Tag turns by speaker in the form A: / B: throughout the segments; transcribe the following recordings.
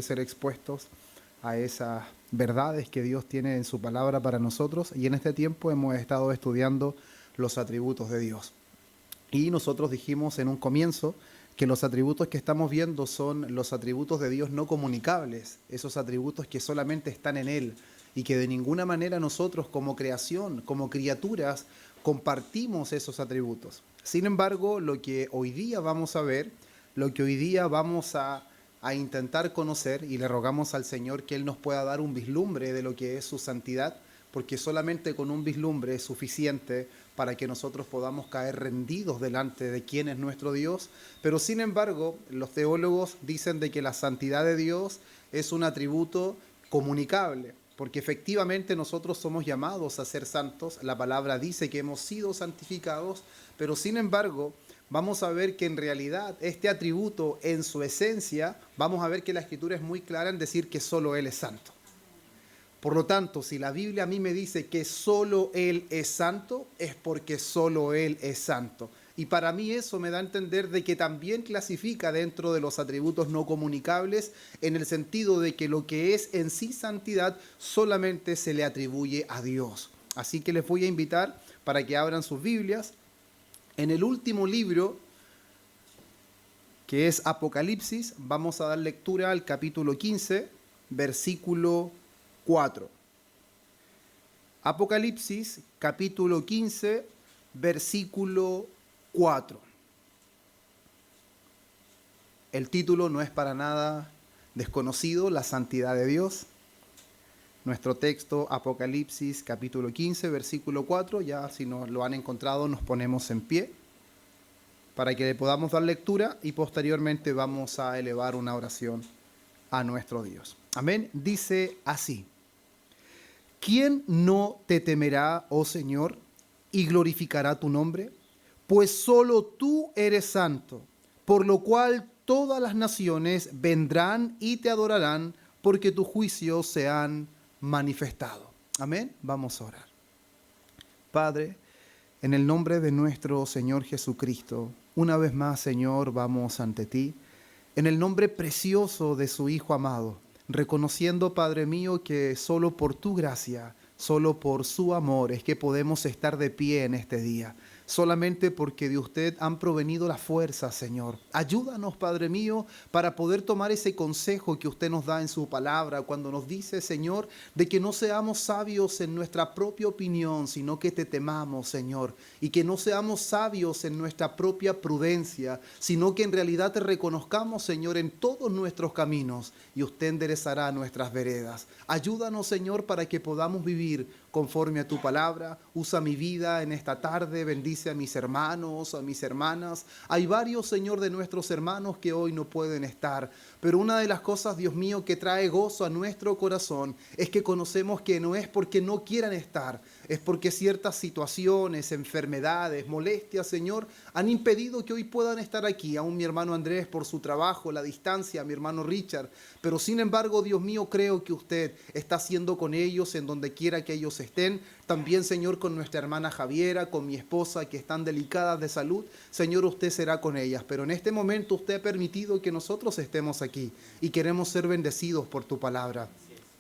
A: poder ser expuestos a esas verdades que Dios tiene en su palabra para nosotros. Y en este tiempo hemos estado estudiando los atributos de Dios. Y nosotros dijimos en un comienzo que los atributos que estamos viendo son los atributos de Dios no comunicables, esos atributos que solamente están en Él y que de ninguna manera nosotros como creación, como criaturas, compartimos esos atributos. Sin embargo, lo que hoy día vamos a ver, lo que hoy día vamos a intentar conocer, y le rogamos al Señor que Él nos pueda dar un vislumbre de lo que es su santidad, porque solamente con un vislumbre es suficiente para que nosotros podamos caer rendidos delante de quién es nuestro Dios. Pero sin embargo, los teólogos dicen de que la santidad de Dios es un atributo comunicable, porque efectivamente nosotros somos llamados a ser santos. La palabra dice que hemos sido santificados, pero sin embargo vamos a ver que en realidad este atributo en su esencia, vamos a ver que la Escritura es muy clara en decir que solo Él es santo. Por lo tanto, si la Biblia a mí me dice que solo Él es santo, es porque solo Él es santo. Y para mí eso me da a entender de que también clasifica dentro de los atributos no comunicables, en el sentido de que lo que es en sí santidad solamente se le atribuye a Dios. Así que les voy a invitar para que abran sus Biblias en el último libro, que es Apocalipsis. Vamos a dar lectura al capítulo 15, versículo 4. Apocalipsis, capítulo 15, versículo 4. El título no es para nada desconocido, la santidad de Dios. Nuestro texto, Apocalipsis, capítulo 15, versículo 4. Ya si no lo han encontrado, nos ponemos en pie para que le podamos dar lectura y posteriormente vamos a elevar una oración a nuestro Dios. Amén. Dice así: ¿quién no te temerá, oh Señor, y glorificará tu nombre? Pues solo tú eres santo, por lo cual todas las naciones vendrán y te adorarán, porque tus juicios se han manifestado. Amén. Vamos a orar. Padre, en el nombre de nuestro Señor Jesucristo, una vez más, Señor, vamos ante ti, en el nombre precioso de su Hijo amado, reconociendo, Padre mío, que solo por tu gracia, solo por su amor es que podemos estar de pie en este día. Solamente porque de usted han provenido las fuerzas, Señor. Ayúdanos, Padre mío, para poder tomar ese consejo que usted nos da en su palabra, cuando nos dice, Señor, de que no seamos sabios en nuestra propia opinión, sino que te temamos, Señor, y que no seamos sabios en nuestra propia prudencia, sino que en realidad te reconozcamos, Señor, en todos nuestros caminos, y usted enderezará nuestras veredas. Ayúdanos, Señor, para que podamos vivir conforme a tu palabra. Usa mi vida en esta tarde, bendice a mis hermanos, a mis hermanas. Hay varios, Señor, de nuestros hermanos que hoy no pueden estar, pero una de las cosas, Dios mío, que trae gozo a nuestro corazón es que conocemos que no es porque no quieran estar, es porque ciertas situaciones, enfermedades, molestias, Señor, han impedido que hoy puedan estar aquí. Aún mi hermano Andrés por su trabajo, la distancia, mi hermano Richard, pero sin embargo, Dios mío, creo que usted está haciendo con ellos en donde quiera que ellos estén. También, Señor, con nuestra hermana Javiera, con mi esposa, que están delicadas de salud. Señor, usted será con ellas. Pero en este momento usted ha permitido que nosotros estemos aquí y queremos ser bendecidos por tu palabra.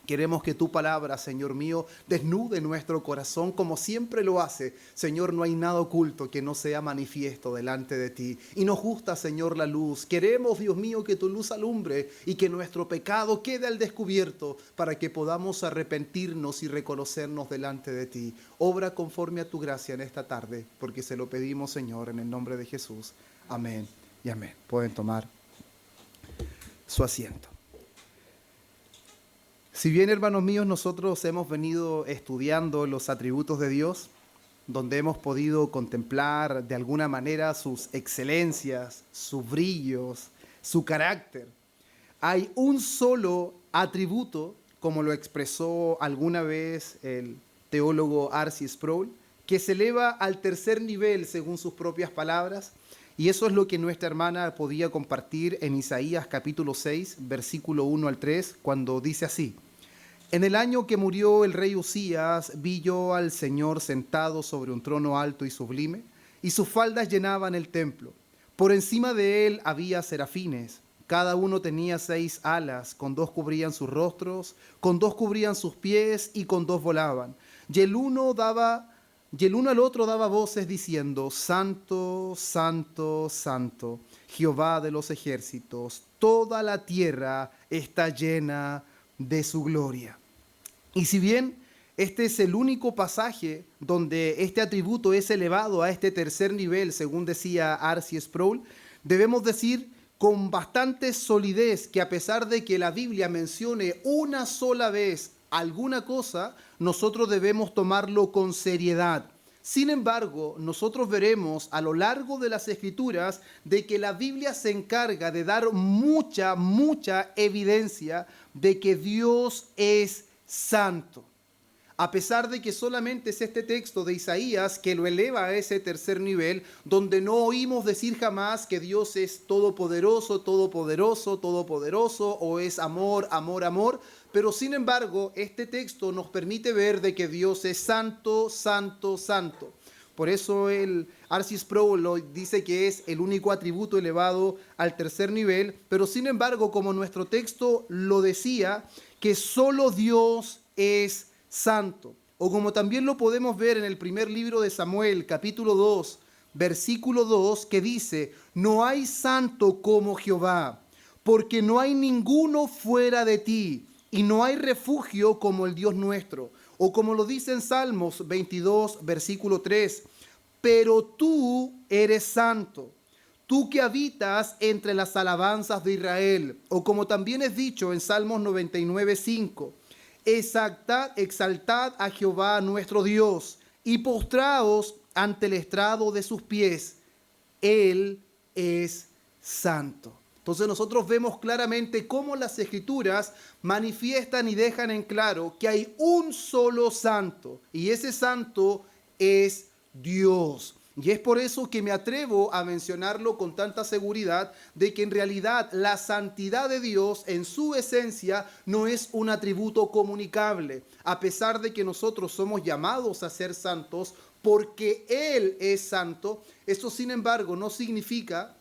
A: Queremos que tu palabra, Señor mío, desnude nuestro corazón como siempre lo hace. Señor, no hay nada oculto que no sea manifiesto delante de ti. Y nos gusta, Señor, la luz. Queremos, Dios mío, que tu luz alumbre y que nuestro pecado quede al descubierto para que podamos arrepentirnos y reconocernos delante de ti. Obra conforme a tu gracia en esta tarde, porque se lo pedimos, Señor, en el nombre de Jesús. Amén y amén. Pueden tomar su asiento. Si bien, hermanos míos, nosotros hemos venido estudiando los atributos de Dios, donde hemos podido contemplar de alguna manera sus excelencias, sus brillos, su carácter, hay un solo atributo, como lo expresó alguna vez el teólogo R.C. Sproul, que se eleva al tercer nivel según sus propias palabras, y eso es lo que nuestra hermana podía compartir en Isaías capítulo 6, versículo 1 al 3, cuando dice así: en el año que murió el rey Usías, vi yo al Señor sentado sobre un trono alto y sublime, y sus faldas llenaban el templo. Por encima de él había serafines. Cada uno tenía 6 alas, con 2 cubrían sus rostros, con 2 cubrían sus pies y con 2 volaban. Y el uno al otro daba voces diciendo: Santo, Santo, Santo, Jehová de los ejércitos, toda la tierra está llena de su gloria. Y si bien este es el único pasaje donde este atributo es elevado a este tercer nivel, según decía R.C. Sproul, debemos decir con bastante solidez que a pesar de que la Biblia mencione una sola vez alguna cosa, nosotros debemos tomarlo con seriedad. Sin embargo, nosotros veremos a lo largo de las Escrituras de que la Biblia se encarga de dar mucha evidencia de que Dios es santo. A pesar de que solamente es este texto de Isaías que lo eleva a ese tercer nivel, donde no oímos decir jamás que Dios es todopoderoso, todopoderoso, todopoderoso, o es amor, amor, amor, pero sin embargo, este texto nos permite ver de que Dios es santo, santo, santo. Por eso el R.C. Sproul lo dice que es el único atributo elevado al tercer nivel, pero sin embargo, como nuestro texto lo decía, que solo Dios es santo. O como también lo podemos ver en el primer libro de Samuel, capítulo 2, versículo 2, que dice: no hay santo como Jehová, porque no hay ninguno fuera de ti, y no hay refugio como el Dios nuestro. O como lo dice en Salmos 22, versículo 3, pero tú eres santo, tú que habitas entre las alabanzas de Israel. O como también es dicho en Salmos 99, 5, exaltad a Jehová nuestro Dios y postraos ante el estrado de sus pies. Él es santo. Entonces nosotros vemos claramente cómo las Escrituras manifiestan y dejan en claro que hay un solo santo, y ese santo es Dios. Y es por eso que me atrevo a mencionarlo con tanta seguridad, de que en realidad la santidad de Dios en su esencia no es un atributo comunicable, a pesar de que nosotros somos llamados a ser santos porque Él es santo. Esto, sin embargo, no significa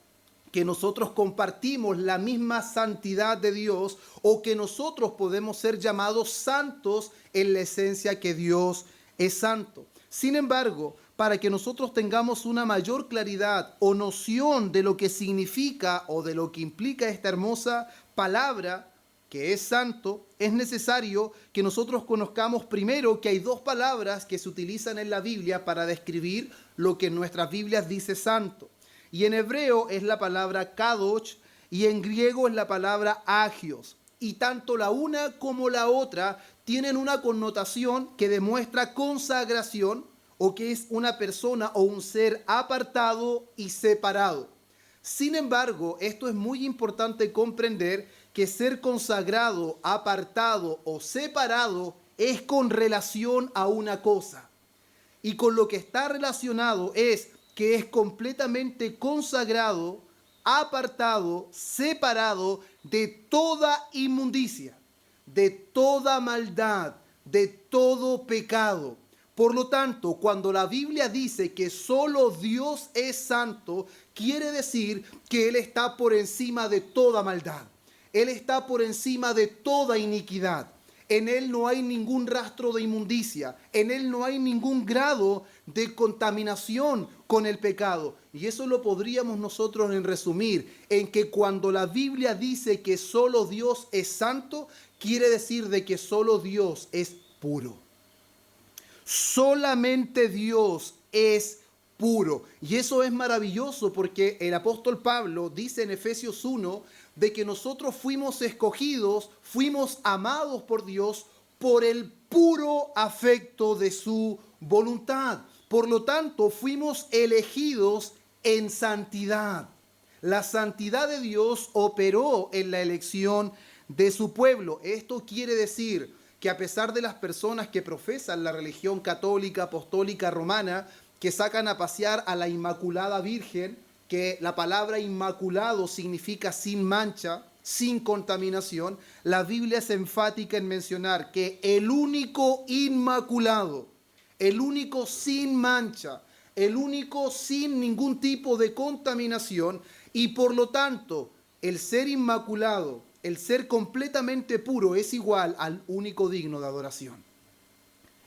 A: que nosotros compartimos la misma santidad de Dios, o que nosotros podemos ser llamados santos en la esencia que Dios es santo. Sin embargo, para que nosotros tengamos una mayor claridad o noción de lo que significa o de lo que implica esta hermosa palabra que es santo, es necesario que nosotros conozcamos primero que hay 2 palabras que se utilizan en la Biblia para describir lo que en nuestras Biblias dice santo. Y en hebreo es la palabra kadosh y en griego es la palabra agios. Y tanto la una como la otra tienen una connotación que demuestra consagración, o que es una persona o un ser apartado y separado. Sin embargo, esto es muy importante comprender, que ser consagrado, apartado o separado es con relación a una cosa. Y con lo que está relacionado es que es completamente consagrado, apartado, separado de toda inmundicia, de toda maldad, de todo pecado. Por lo tanto, cuando la Biblia dice que solo Dios es santo, quiere decir que Él está por encima de toda maldad. Él está por encima de toda iniquidad. En Él no hay ningún rastro de inmundicia. En Él no hay ningún grado de contaminación con el pecado. Y eso lo podríamos nosotros en resumir en que cuando la Biblia dice que solo Dios es santo, quiere decir de que solo Dios es puro. Solamente Dios es puro. Y eso es maravilloso, porque el apóstol Pablo dice en Efesios 1 de que nosotros fuimos escogidos, fuimos amados por Dios por el puro afecto de su voluntad. Por lo tanto, fuimos elegidos en santidad. La santidad de Dios operó en la elección de su pueblo. Esto quiere decir que a pesar de las personas que profesan la religión católica, apostólica, romana, que sacan a pasear a la Inmaculada Virgen, que la palabra inmaculado significa sin mancha, sin contaminación, la Biblia es enfática en mencionar que el único inmaculado, el único sin mancha, el único sin ningún tipo de contaminación, y por lo tanto el ser inmaculado, el ser completamente puro es igual al único digno de adoración.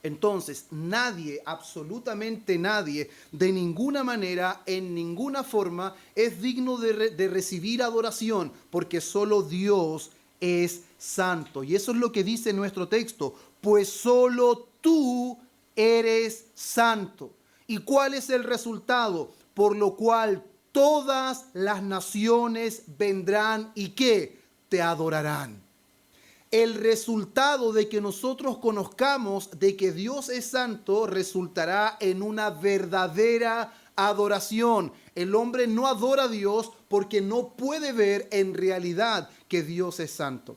A: Entonces, nadie, absolutamente nadie, de ninguna manera, en ninguna forma, es digno de recibir adoración, porque solo Dios es santo. Y eso es lo que dice nuestro texto, pues solo tú eres santo. ¿Y cuál es el resultado? Por lo cual todas las naciones vendrán y ¿qué? Te adorarán. El resultado de que nosotros conozcamos de que Dios es santo resultará en una verdadera adoración. El hombre no adora a Dios porque no puede ver en realidad que Dios es santo.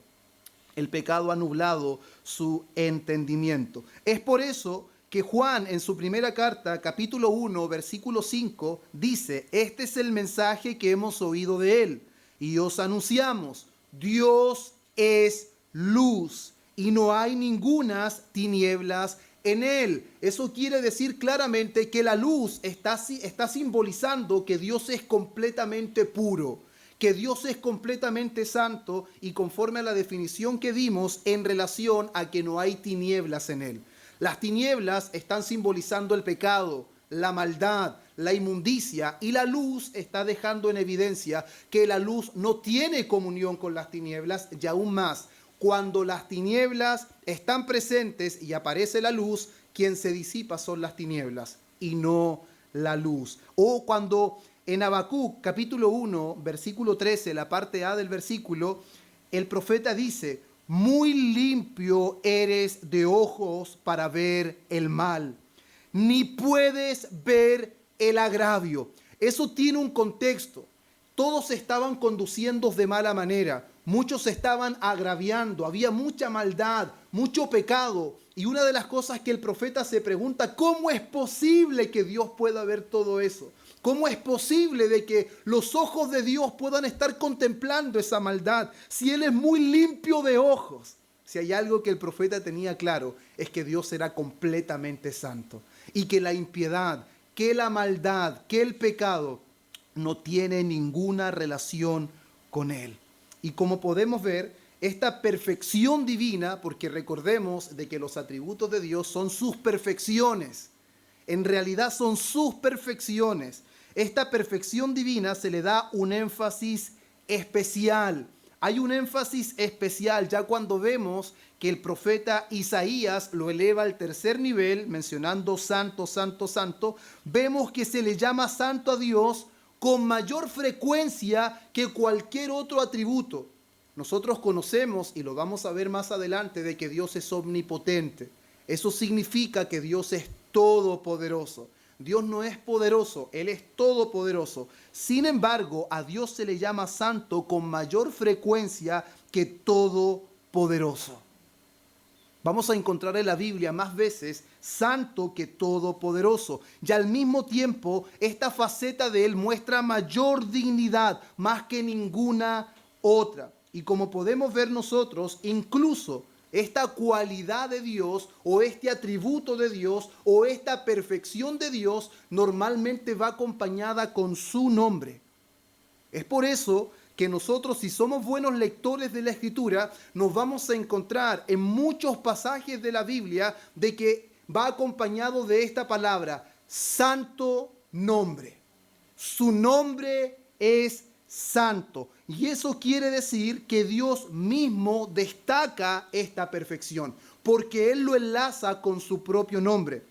A: El pecado ha nublado su entendimiento. Es por eso que Juan en su primera carta, capítulo 1, versículo 5, dice, este es el mensaje que hemos oído de él y os anunciamos, Dios es luz y no hay ningunas tinieblas en él. Eso quiere decir claramente que la luz está simbolizando que Dios es completamente puro, que Dios es completamente santo y conforme a la definición que dimos en relación a que no hay tinieblas en él. Las tinieblas están simbolizando el pecado, la maldad, la inmundicia, y la luz está dejando en evidencia que la luz no tiene comunión con las tinieblas, y aún más, cuando las tinieblas están presentes y aparece la luz, quien se disipa son las tinieblas y no la luz. O cuando en Habacuc capítulo 1, versículo 13, la parte A del versículo, el profeta dice, muy limpio eres de ojos para ver el mal, ni puedes ver el agravio. Eso tiene un contexto. Todos estaban conduciendo de mala manera. Muchos se estaban agraviando, había mucha maldad, mucho pecado. Y una de las cosas que el profeta se pregunta, ¿cómo es posible que Dios pueda ver todo eso? ¿Cómo es posible de que los ojos de Dios puedan estar contemplando esa maldad si Él es muy limpio de ojos? Si hay algo que el profeta tenía claro, es que Dios era completamente santo y que la impiedad, que la maldad, que el pecado no tiene ninguna relación con Él. Y como podemos ver, esta perfección divina, porque recordemos de que los atributos de Dios son sus perfecciones, en realidad son sus perfecciones. Esta perfección divina se le da un énfasis especial. Hay un énfasis especial ya cuando vemos que el profeta Isaías lo eleva al tercer nivel, mencionando santo, santo, santo. Vemos que se le llama santo a Dios con mayor frecuencia que cualquier otro atributo. Nosotros conocemos, y lo vamos a ver más adelante, de que Dios es omnipotente. Eso significa que Dios es todopoderoso. Dios no es poderoso, Él es todopoderoso. Sin embargo, a Dios se le llama santo con mayor frecuencia que todopoderoso. Vamos a encontrar en la Biblia más veces santo que todopoderoso. Y al mismo tiempo, esta faceta de Él muestra mayor dignidad, más que ninguna otra. Y como podemos ver nosotros, incluso esta cualidad de Dios o este atributo de Dios o esta perfección de Dios normalmente va acompañada con su nombre. Es por eso que nosotros, si somos buenos lectores de la Escritura, nos vamos a encontrar en muchos pasajes de la Biblia de que va acompañado de esta palabra, santo nombre. Su nombre es santo. Y eso quiere decir que Dios mismo destaca esta perfección, porque Él lo enlaza con su propio nombre.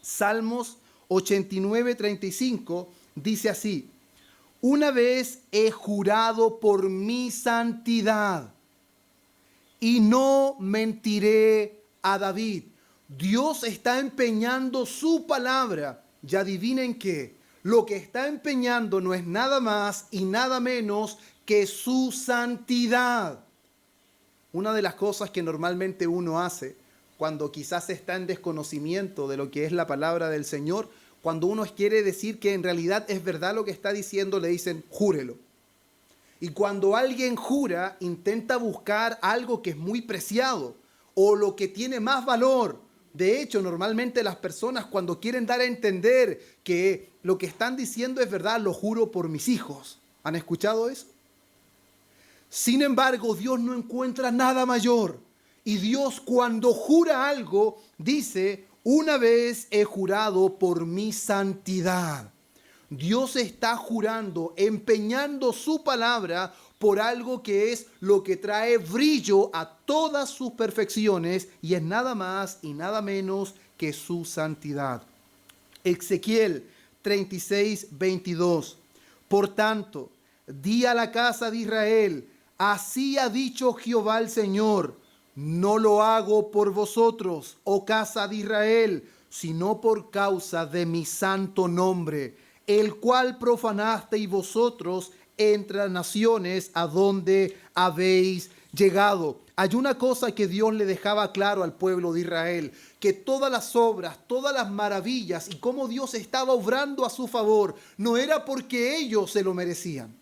A: Salmos 89:35 dice así, una vez he jurado por mi santidad y no mentiré a David. Dios está empeñando su palabra. Y adivinen qué, lo que está empeñando no es nada más y nada menos que su santidad. Una de las cosas que normalmente uno hace cuando quizás está en desconocimiento de lo que es la palabra del Señor, cuando uno quiere decir que en realidad es verdad lo que está diciendo, le dicen, júrelo. Y cuando alguien jura, intenta buscar algo que es muy preciado o lo que tiene más valor. De hecho, normalmente las personas cuando quieren dar a entender que lo que están diciendo es verdad, lo juro por mis hijos. ¿Han escuchado eso? Sin embargo, Dios no encuentra nada mayor. Y Dios, cuando jura algo, dice: una vez he jurado por mi santidad. Dios está jurando, empeñando su palabra por algo que es lo que trae brillo a todas sus perfecciones, y es nada más y nada menos que su santidad. Ezequiel 36:22. Por tanto, di a la casa de Israel: así ha dicho Jehová el Señor, no lo hago por vosotros, oh casa de Israel, sino por causa de mi santo nombre, el cual profanasteis vosotros entre las naciones a donde habéis llegado. Hay una cosa que Dios le dejaba claro al pueblo de Israel: que todas las obras, todas las maravillas y cómo Dios estaba obrando a su favor, no era porque ellos se lo merecían.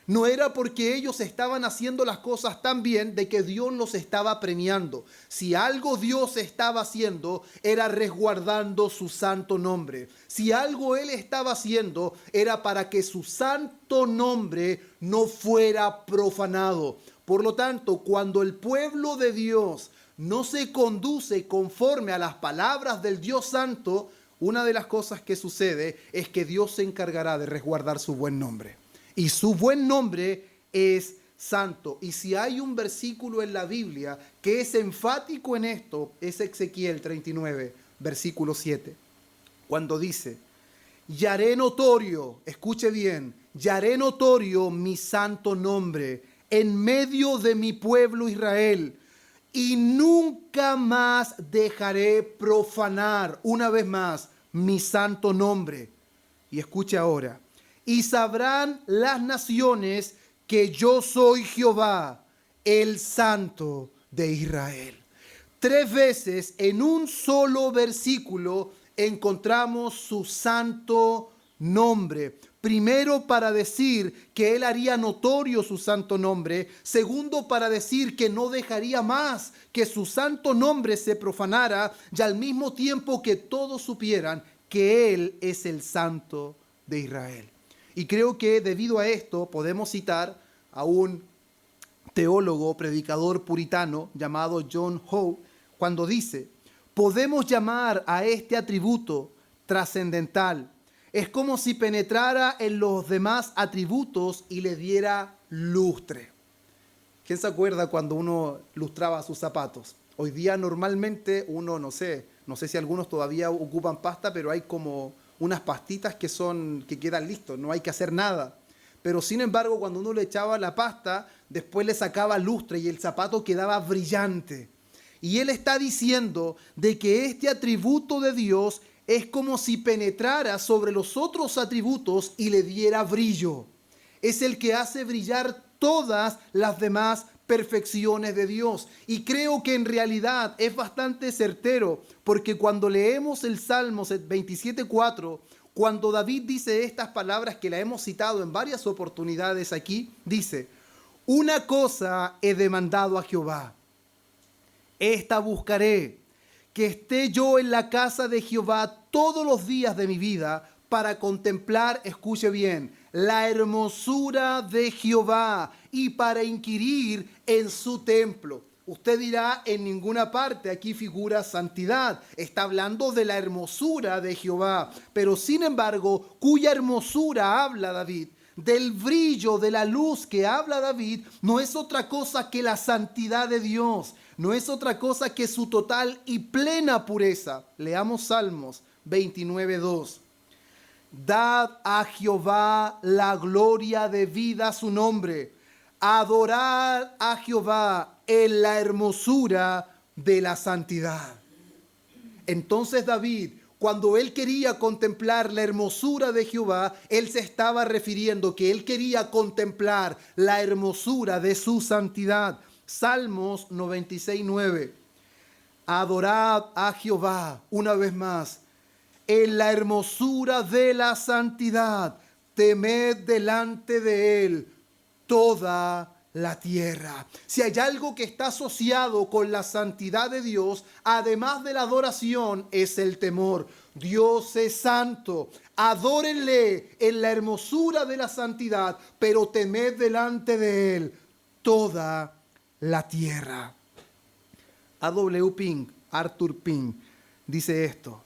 A: No era porque ellos estaban haciendo las cosas tan bien de que Dios los estaba premiando. Si algo Dios estaba haciendo, era resguardando su santo nombre. Si algo Él estaba haciendo, era para que su santo nombre no fuera profanado. Por lo tanto, cuando el pueblo de Dios no se conduce conforme a las palabras del Dios Santo, una de las cosas que sucede es que Dios se encargará de resguardar su buen nombre. Y su buen nombre es santo. Y si hay un versículo en la Biblia que es enfático en esto, es Ezequiel 39, versículo 7. Cuando dice: y haré notorio, escuche bien, y haré notorio mi santo nombre en medio de mi pueblo Israel, y nunca más dejaré profanar, una vez más, mi santo nombre. Y escuche ahora: y sabrán las naciones que yo soy Jehová, el Santo de Israel. 3 veces en un solo versículo encontramos su santo nombre. Primero, para decir que Él haría notorio su santo nombre. Segundo, para decir que no dejaría más que su santo nombre se profanara, y al mismo tiempo que todos supieran que Él es el Santo de Israel. Y creo que debido a esto podemos citar a un teólogo, predicador puritano llamado John Howe, cuando dice: podemos llamar a este atributo trascendental. Es como si penetrara en los demás atributos y le diera lustre. ¿Quién se acuerda cuando uno lustraba sus zapatos? Hoy día normalmente uno, no sé si algunos todavía ocupan pasta, pero hay como unas pastitas que quedan listos, no hay que hacer nada. Pero sin embargo, cuando uno le echaba la pasta, después le sacaba lustre y el zapato quedaba brillante. Y él está diciendo de que este atributo de Dios es como si penetrara sobre los otros atributos y le diera brillo. Es el que hace brillar todas las demás perfecciones de Dios. Y creo que en realidad es bastante certero, porque cuando leemos el Salmos 27:4, cuando David dice estas palabras que la hemos citado en varias oportunidades aquí, dice: una cosa he demandado a Jehová, esta buscaré, que esté yo en la casa de Jehová todos los días de mi vida, para contemplar, escuche bien, la hermosura de Jehová y para inquirir en su templo. Usted dirá: en ninguna parte aquí figura santidad. Está hablando de la hermosura de Jehová. Pero sin embargo, cuya hermosura habla David, del brillo, de la luz que habla David, no es otra cosa que la santidad de Dios. No es otra cosa que su total y plena pureza. Leamos Salmos 29:2. Dad a Jehová la gloria debida a su nombre. Adorad a Jehová en la hermosura de la santidad. Entonces David, cuando él quería contemplar la hermosura de Jehová, él se estaba refiriendo que él quería contemplar la hermosura de su santidad. Salmos 96:9. Adorad a Jehová, una vez más, en la hermosura de la santidad. Temed delante de él toda la tierra. Si hay algo que está asociado con la santidad de Dios, además de la adoración, es el temor. Dios es santo. Adórenle en la hermosura de la santidad, pero temed delante de él toda la tierra. A.W. Pink, Arthur Pink, dice esto: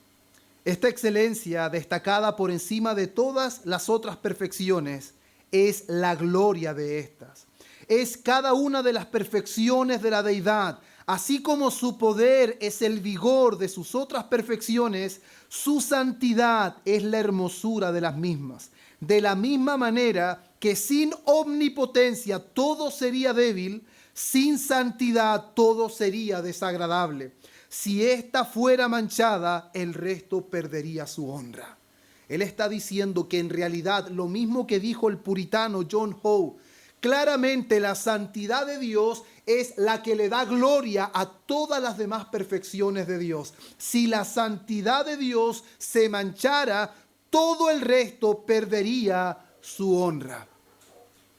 A: esta excelencia, destacada por encima de todas las otras perfecciones, es la gloria de estas. Es cada una de las perfecciones de la deidad. Así como su poder es el vigor de sus otras perfecciones, su santidad es la hermosura de las mismas. De la misma manera que sin omnipotencia todo sería débil, sin santidad todo sería desagradable. Si ésta fuera manchada, el resto perdería su honra. Él está diciendo que en realidad lo mismo que dijo el puritano John Howe, claramente la santidad de Dios es la que le da gloria a todas las demás perfecciones de Dios. Si la santidad de Dios se manchara, todo el resto perdería su honra.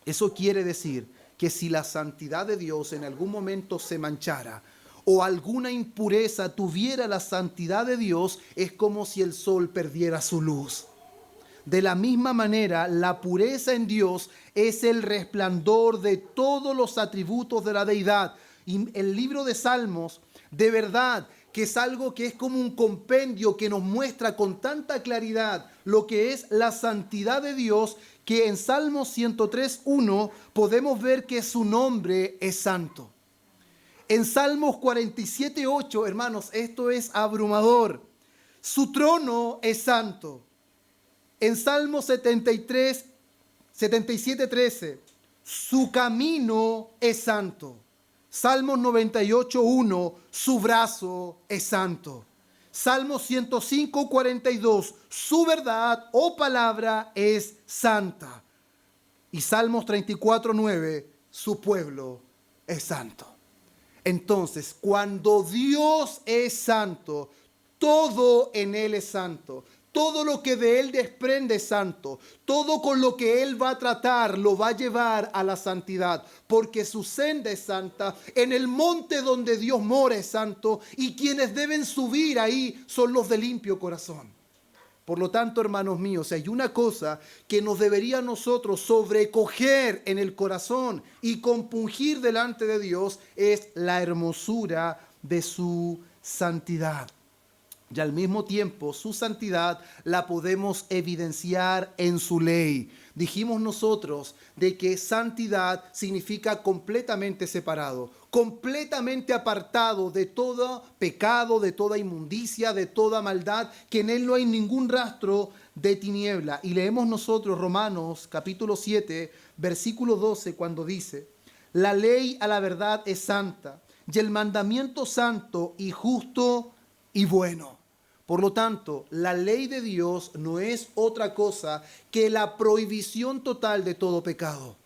A: Eso quiere decir que si la santidad de Dios en algún momento se manchara o alguna impureza tuviera la santidad de Dios, es como si el sol perdiera su luz. De la misma manera, la pureza en Dios es el resplandor de todos los atributos de la deidad. Y el libro de Salmos, de verdad, que es algo que es como un compendio que nos muestra con tanta claridad lo que es la santidad de Dios, que en Salmos 103:1 podemos ver que su nombre es santo. En Salmos 47:8, hermanos, esto es abrumador. Su trono es santo. En Salmos 77:13, su camino es santo. Salmos 98:1, su brazo es santo. Salmos 105:42, su verdad o palabra es santa. Y Salmos 34:9, su pueblo es santo. Entonces, cuando Dios es santo, todo en Él es santo. Todo lo que de Él desprende es santo. Todo con lo que Él va a tratar lo va a llevar a la santidad. Porque su senda es santa. En el monte donde Dios mora es santo. Y quienes deben subir ahí son los de limpio corazón. Por lo tanto, hermanos míos, si hay una cosa que nos debería a nosotros sobrecoger en el corazón y compungir delante de Dios, es la hermosura de su santidad. Y al mismo tiempo, su santidad la podemos evidenciar en su ley. Dijimos nosotros de que santidad significa completamente separado, completamente apartado de todo pecado, de toda inmundicia, de toda maldad, que en él no hay ningún rastro de tiniebla. Y leemos nosotros Romanos capítulo 7, versículo 12, cuando dice: la ley a la verdad es santa, y el mandamiento santo y justo y bueno. Por lo tanto, la ley de Dios no es otra cosa que la prohibición total de todo pecado.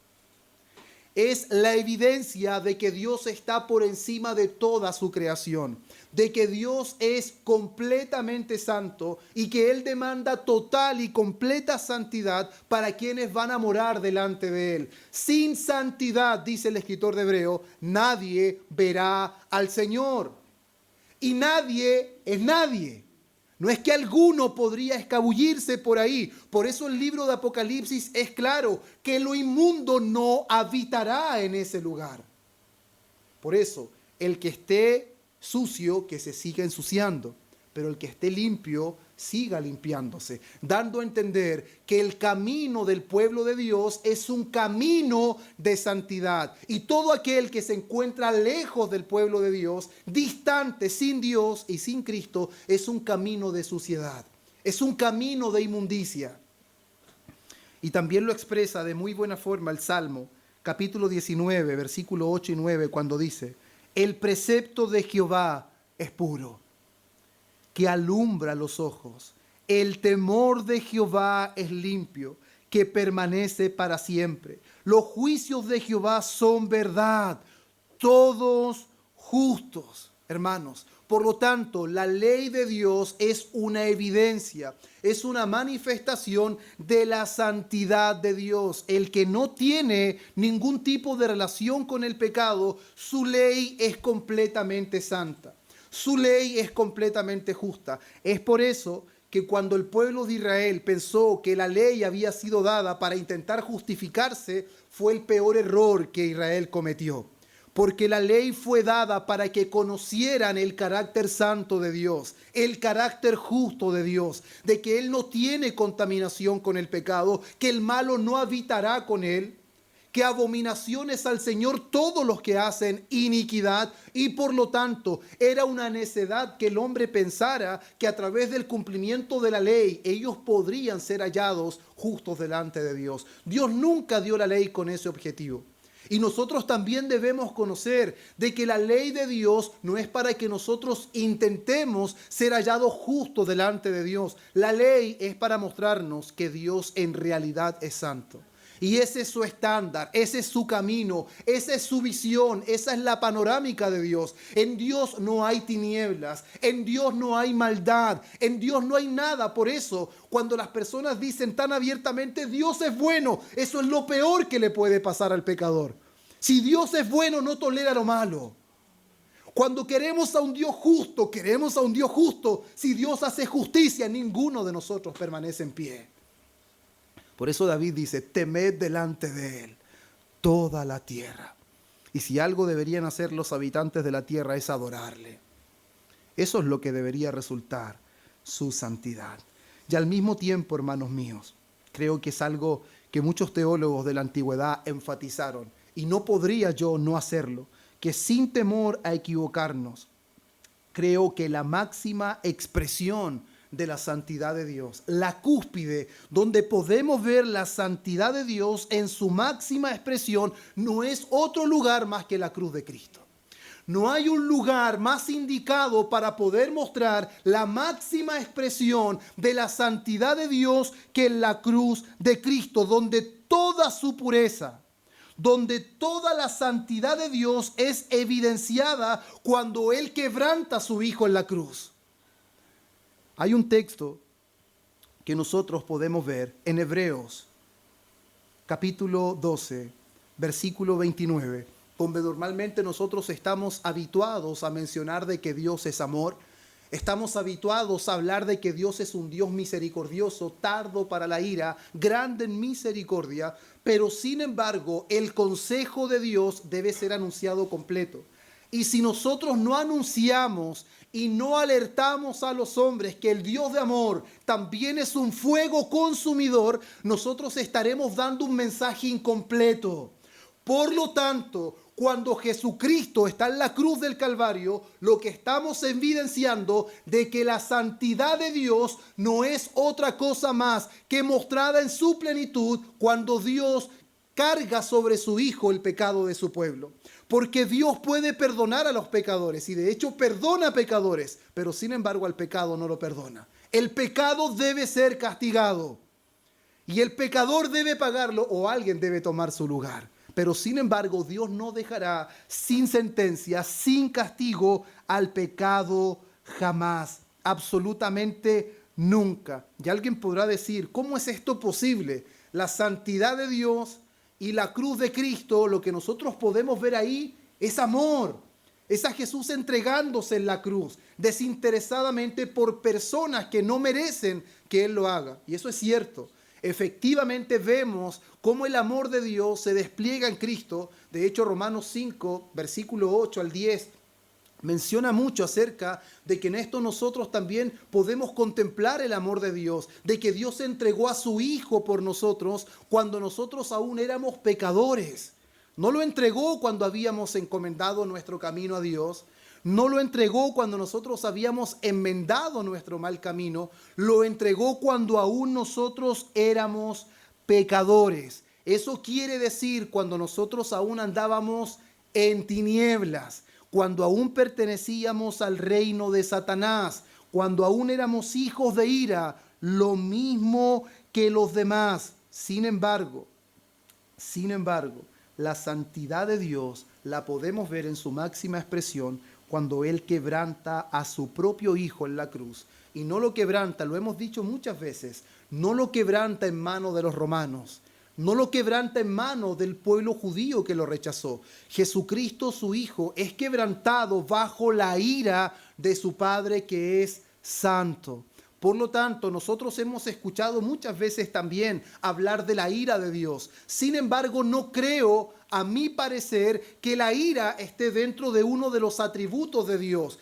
A: Es la evidencia de que Dios está por encima de toda su creación, de que Dios es completamente santo y que Él demanda total y completa santidad para quienes van a morar delante de Él. Sin santidad, dice el escritor de Hebreo, nadie verá al Señor. Y nadie es nadie. No es que alguno podría escabullirse por ahí. Por eso el libro de Apocalipsis es claro, que lo inmundo no habitará en ese lugar. Por eso, el que esté sucio, que se siga ensuciando, pero el que esté limpio, siga limpiándose, dando a entender que el camino del pueblo de Dios es un camino de santidad. Y todo aquel que se encuentra lejos del pueblo de Dios, distante, sin Dios y sin Cristo, es un camino de suciedad, es un camino de inmundicia. Y también lo expresa de muy buena forma el Salmo, capítulo 19, versículo 8 y 9, cuando dice: el precepto de Jehová es puro, que alumbra los ojos. El temor de Jehová es limpio, que permanece para siempre. Los juicios de Jehová son verdad, todos justos, hermanos. Por lo tanto, la ley de Dios es una evidencia, es una manifestación de la santidad de Dios. El que no tiene ningún tipo de relación con el pecado, su ley es completamente santa. Su ley es completamente justa. Es por eso que cuando el pueblo de Israel pensó que la ley había sido dada para intentar justificarse, fue el peor error que Israel cometió. Porque la ley fue dada para que conocieran el carácter santo de Dios, el carácter justo de Dios, de que Él no tiene contaminación con el pecado, que el malo no habitará con Él, que abominaciones al Señor todos los que hacen iniquidad, y por lo tanto era una necedad que el hombre pensara que a través del cumplimiento de la ley ellos podrían ser hallados justos delante de Dios. Dios nunca dio la ley con ese objetivo. Y nosotros también debemos conocer de que la ley de Dios no es para que nosotros intentemos ser hallados justos delante de Dios. La ley es para mostrarnos que Dios en realidad es santo. Y ese es su estándar, ese es su camino, esa es su visión, esa es la panorámica de Dios. En Dios no hay tinieblas, en Dios no hay maldad, en Dios no hay nada. Por eso, cuando las personas dicen tan abiertamente, Dios es bueno, eso es lo peor que le puede pasar al pecador. Si Dios es bueno, no tolera lo malo. Cuando queremos a un Dios justo, queremos a un Dios justo. Si Dios hace justicia, ninguno de nosotros permanece en pie. Por eso David dice, temed delante de Él toda la tierra. Y si algo deberían hacer los habitantes de la tierra es adorarle. Eso es lo que debería resultar su santidad. Y al mismo tiempo, hermanos míos, creo que es algo que muchos teólogos de la antigüedad enfatizaron. Y no podría yo no hacerlo, que sin temor a equivocarnos, creo que la máxima expresión de la santidad de Dios, la cúspide donde podemos ver la santidad de Dios en su máxima expresión, no es otro lugar más que la cruz de Cristo. No hay un lugar más indicado para poder mostrar la máxima expresión de la santidad de Dios que en la cruz de Cristo, donde toda su pureza, donde toda la santidad de Dios es evidenciada cuando Él quebranta a su Hijo en la cruz. Hay un texto que nosotros podemos ver en Hebreos, capítulo 12, versículo 29, donde normalmente nosotros estamos habituados a mencionar de que Dios es amor. Estamos habituados a hablar de que Dios es un Dios misericordioso, tardo para la ira, grande en misericordia, pero sin embargo el consejo de Dios debe ser anunciado completo. Y si nosotros no anunciamos y no alertamos a los hombres que el Dios de amor también es un fuego consumidor, nosotros estaremos dando un mensaje incompleto. Por lo tanto, cuando Jesucristo está en la cruz del Calvario, lo que estamos evidenciando de que la santidad de Dios no es otra cosa más que mostrada en su plenitud cuando Dios carga sobre su Hijo el pecado de su pueblo. Porque Dios puede perdonar a los pecadores y de hecho perdona a pecadores, pero sin embargo al pecado no lo perdona. El pecado debe ser castigado y el pecador debe pagarlo o alguien debe tomar su lugar. Pero sin embargo Dios no dejará sin sentencia, sin castigo al pecado jamás, absolutamente nunca. Y alguien podrá decir, ¿cómo es esto posible? La santidad de Dios y la cruz de Cristo, lo que nosotros podemos ver ahí es amor. Es a Jesús entregándose en la cruz desinteresadamente por personas que no merecen que Él lo haga. Y eso es cierto. Efectivamente vemos cómo el amor de Dios se despliega en Cristo. De hecho, Romanos 5, versículo 8 al 10, menciona mucho acerca de que en esto nosotros también podemos contemplar el amor de Dios, de que Dios entregó a su Hijo por nosotros cuando nosotros aún éramos pecadores. No lo entregó cuando habíamos encomendado nuestro camino a Dios, no lo entregó cuando nosotros habíamos enmendado nuestro mal camino, lo entregó cuando aún nosotros éramos pecadores. Eso quiere decir cuando nosotros aún andábamos en tinieblas, cuando aún pertenecíamos al reino de Satanás, cuando aún éramos hijos de ira, lo mismo que los demás. Sin embargo, la santidad de Dios la podemos ver en su máxima expresión cuando Él quebranta a su propio Hijo en la cruz. Y no lo quebranta, lo hemos dicho muchas veces, no lo quebranta en manos de los romanos, no lo quebranta en manos del pueblo judío que lo rechazó. Jesucristo, su Hijo, es quebrantado bajo la ira de su Padre que es santo. Por lo tanto, nosotros hemos escuchado muchas veces también hablar de la ira de Dios. Sin embargo, no creo, a mi parecer, que la ira esté dentro de uno de los atributos de Dios.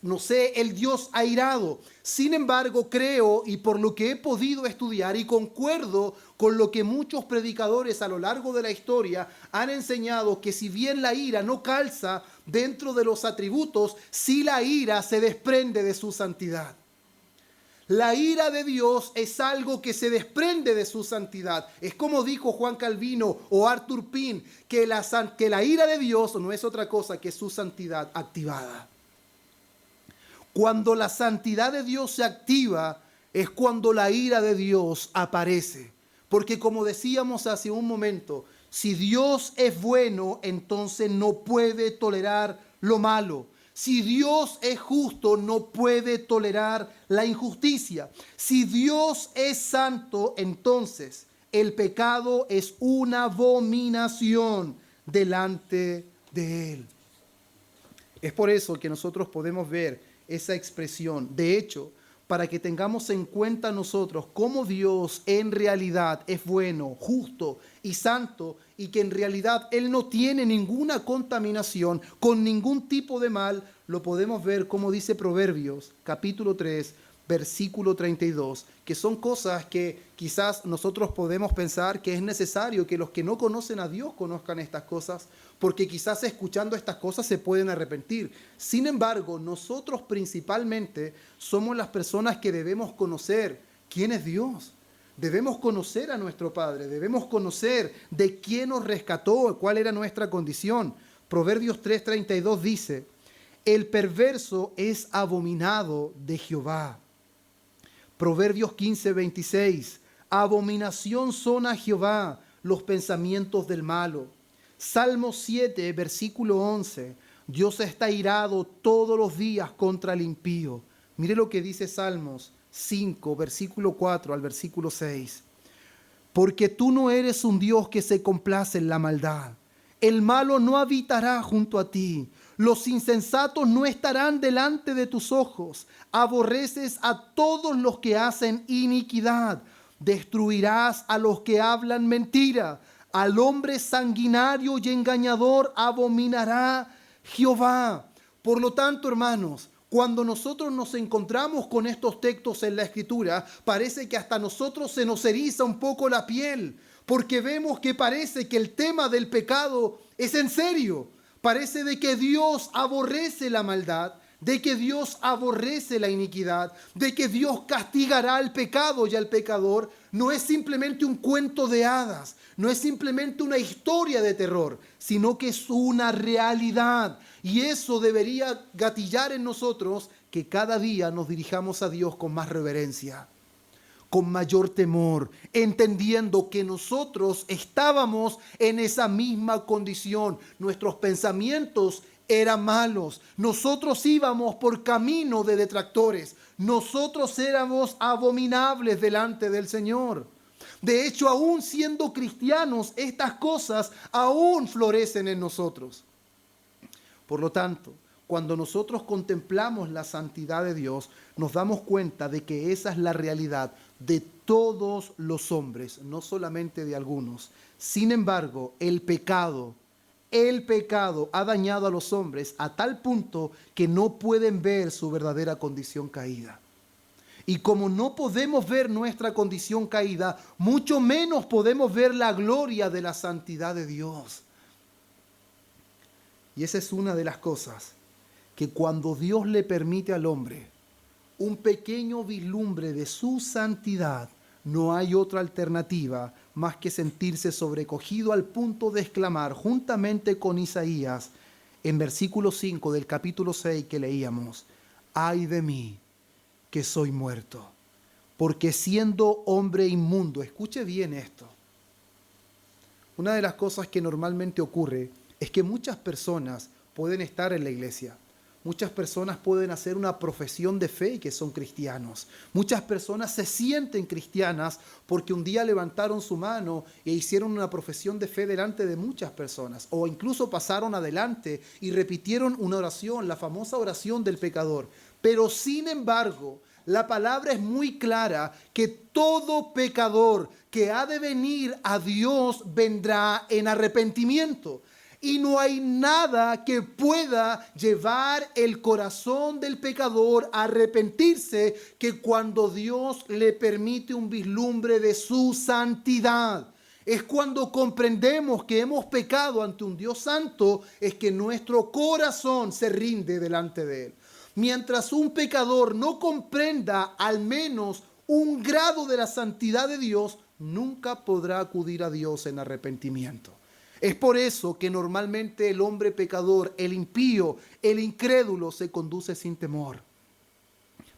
A: No sé, el Dios airado. Sin embargo, creo, y por lo que he podido estudiar, y concuerdo con lo que muchos predicadores a lo largo de la historia han enseñado, que si bien la ira no calza dentro de los atributos, sí la ira se desprende de su santidad. La ira de Dios es algo que se desprende de su santidad. Es como dijo Juan Calvino o Arthur Pym, que la ira de Dios no es otra cosa que su santidad activada. Cuando la santidad de Dios se activa, es cuando la ira de Dios aparece. Porque como decíamos hace un momento, si Dios es bueno, entonces no puede tolerar lo malo. Si Dios es justo, no puede tolerar la injusticia. Si Dios es santo, entonces el pecado es una abominación delante de Él. Es por eso que nosotros podemos ver esa expresión. De hecho, para que tengamos en cuenta nosotros cómo Dios en realidad es bueno, justo y santo, y que en realidad Él no tiene ninguna contaminación con ningún tipo de mal, lo podemos ver como dice Proverbios, capítulo 3, versículo 32, que son cosas que quizás nosotros podemos pensar que es necesario que los que no conocen a Dios conozcan estas cosas, porque quizás escuchando estas cosas se pueden arrepentir. Sin embargo, nosotros principalmente somos las personas que debemos conocer quién es Dios. Debemos conocer a nuestro Padre, debemos conocer de quién nos rescató, cuál era nuestra condición. Proverbios 3:32 dice: el perverso es abominado de Jehová. Proverbios 15:26, abominación son a Jehová los pensamientos del malo. Salmo 7, versículo 11, Dios está irado todos los días contra el impío. Mire lo que dice Salmos 5, versículo 4 al versículo 6. Porque tú no eres un Dios que se complace en la maldad. El malo no habitará junto a ti. Los insensatos no estarán delante de tus ojos. Aborreces a todos los que hacen iniquidad. Destruirás a los que hablan mentira. Al hombre sanguinario y engañador abominará Jehová. Por lo tanto, hermanos, cuando nosotros nos encontramos con estos textos en la Escritura, parece que hasta a nosotros se nos eriza un poco la piel, porque vemos que parece que el tema del pecado es en serio. Parece de que Dios aborrece la maldad, de que Dios aborrece la iniquidad, de que Dios castigará al pecado y al pecador. No es simplemente un cuento de hadas, no es simplemente una historia de terror, sino que es una realidad. Y eso debería gatillar en nosotros que cada día nos dirijamos a Dios con más reverencia, con mayor temor, entendiendo que nosotros estábamos en esa misma condición. Nuestros pensamientos eran malos. Nosotros íbamos por camino de detractores. Nosotros éramos abominables delante del Señor. De hecho, aún siendo cristianos, estas cosas aún florecen en nosotros. Por lo tanto, cuando nosotros contemplamos la santidad de Dios, nos damos cuenta de que esa es la realidad de todos los hombres, no solamente de algunos. Sin embargo, el pecado ha dañado a los hombres a tal punto que no pueden ver su verdadera condición caída. Y como no podemos ver nuestra condición caída, mucho menos podemos ver la gloria de la santidad de Dios. Y esa es una de las cosas que cuando Dios le permite al hombre un pequeño vislumbre de su santidad, no hay otra alternativa más que sentirse sobrecogido al punto de exclamar juntamente con Isaías en versículo 5 del capítulo 6 que leíamos: ay de mí que soy muerto, porque siendo hombre inmundo, escuche bien esto, una de las cosas que normalmente ocurre es que muchas personas pueden estar en la iglesia. Muchas personas pueden hacer una profesión de fe y que son cristianos. Muchas personas se sienten cristianas porque un día levantaron su mano e hicieron una profesión de fe delante de muchas personas. O incluso pasaron adelante y repitieron una oración, la famosa oración del pecador. Pero sin embargo, la palabra es muy clara que todo pecador que ha de venir a Dios vendrá en arrepentimiento. Y no hay nada que pueda llevar el corazón del pecador a arrepentirse que cuando Dios le permite un vislumbre de su santidad. Es cuando comprendemos que hemos pecado ante un Dios santo, es que nuestro corazón se rinde delante de Él. Mientras un pecador no comprenda al menos un grado de la santidad de Dios, nunca podrá acudir a Dios en arrepentimiento. Es por eso que normalmente el hombre pecador, el impío, el incrédulo se conduce sin temor,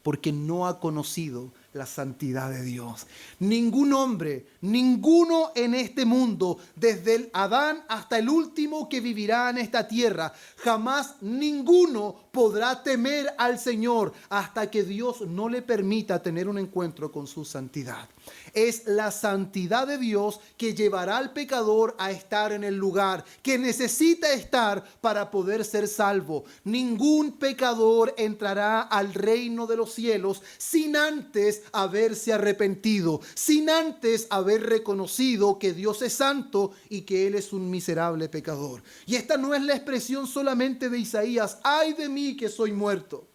A: porque no ha conocido la santidad de Dios. Ningún hombre, ninguno en este mundo, desde el Adán hasta el último que vivirá en esta tierra, jamás ninguno podrá temer al Señor hasta que Dios no le permita tener un encuentro con su santidad. Es la santidad de Dios que llevará al pecador a estar en el lugar que necesita estar para poder ser salvo. Ningún pecador entrará al reino de los cielos sin antes haberse arrepentido, sin antes haber reconocido que Dios es santo y que Él es un miserable pecador. Y esta no es la expresión solamente de Isaías: ay de mí que soy muerto,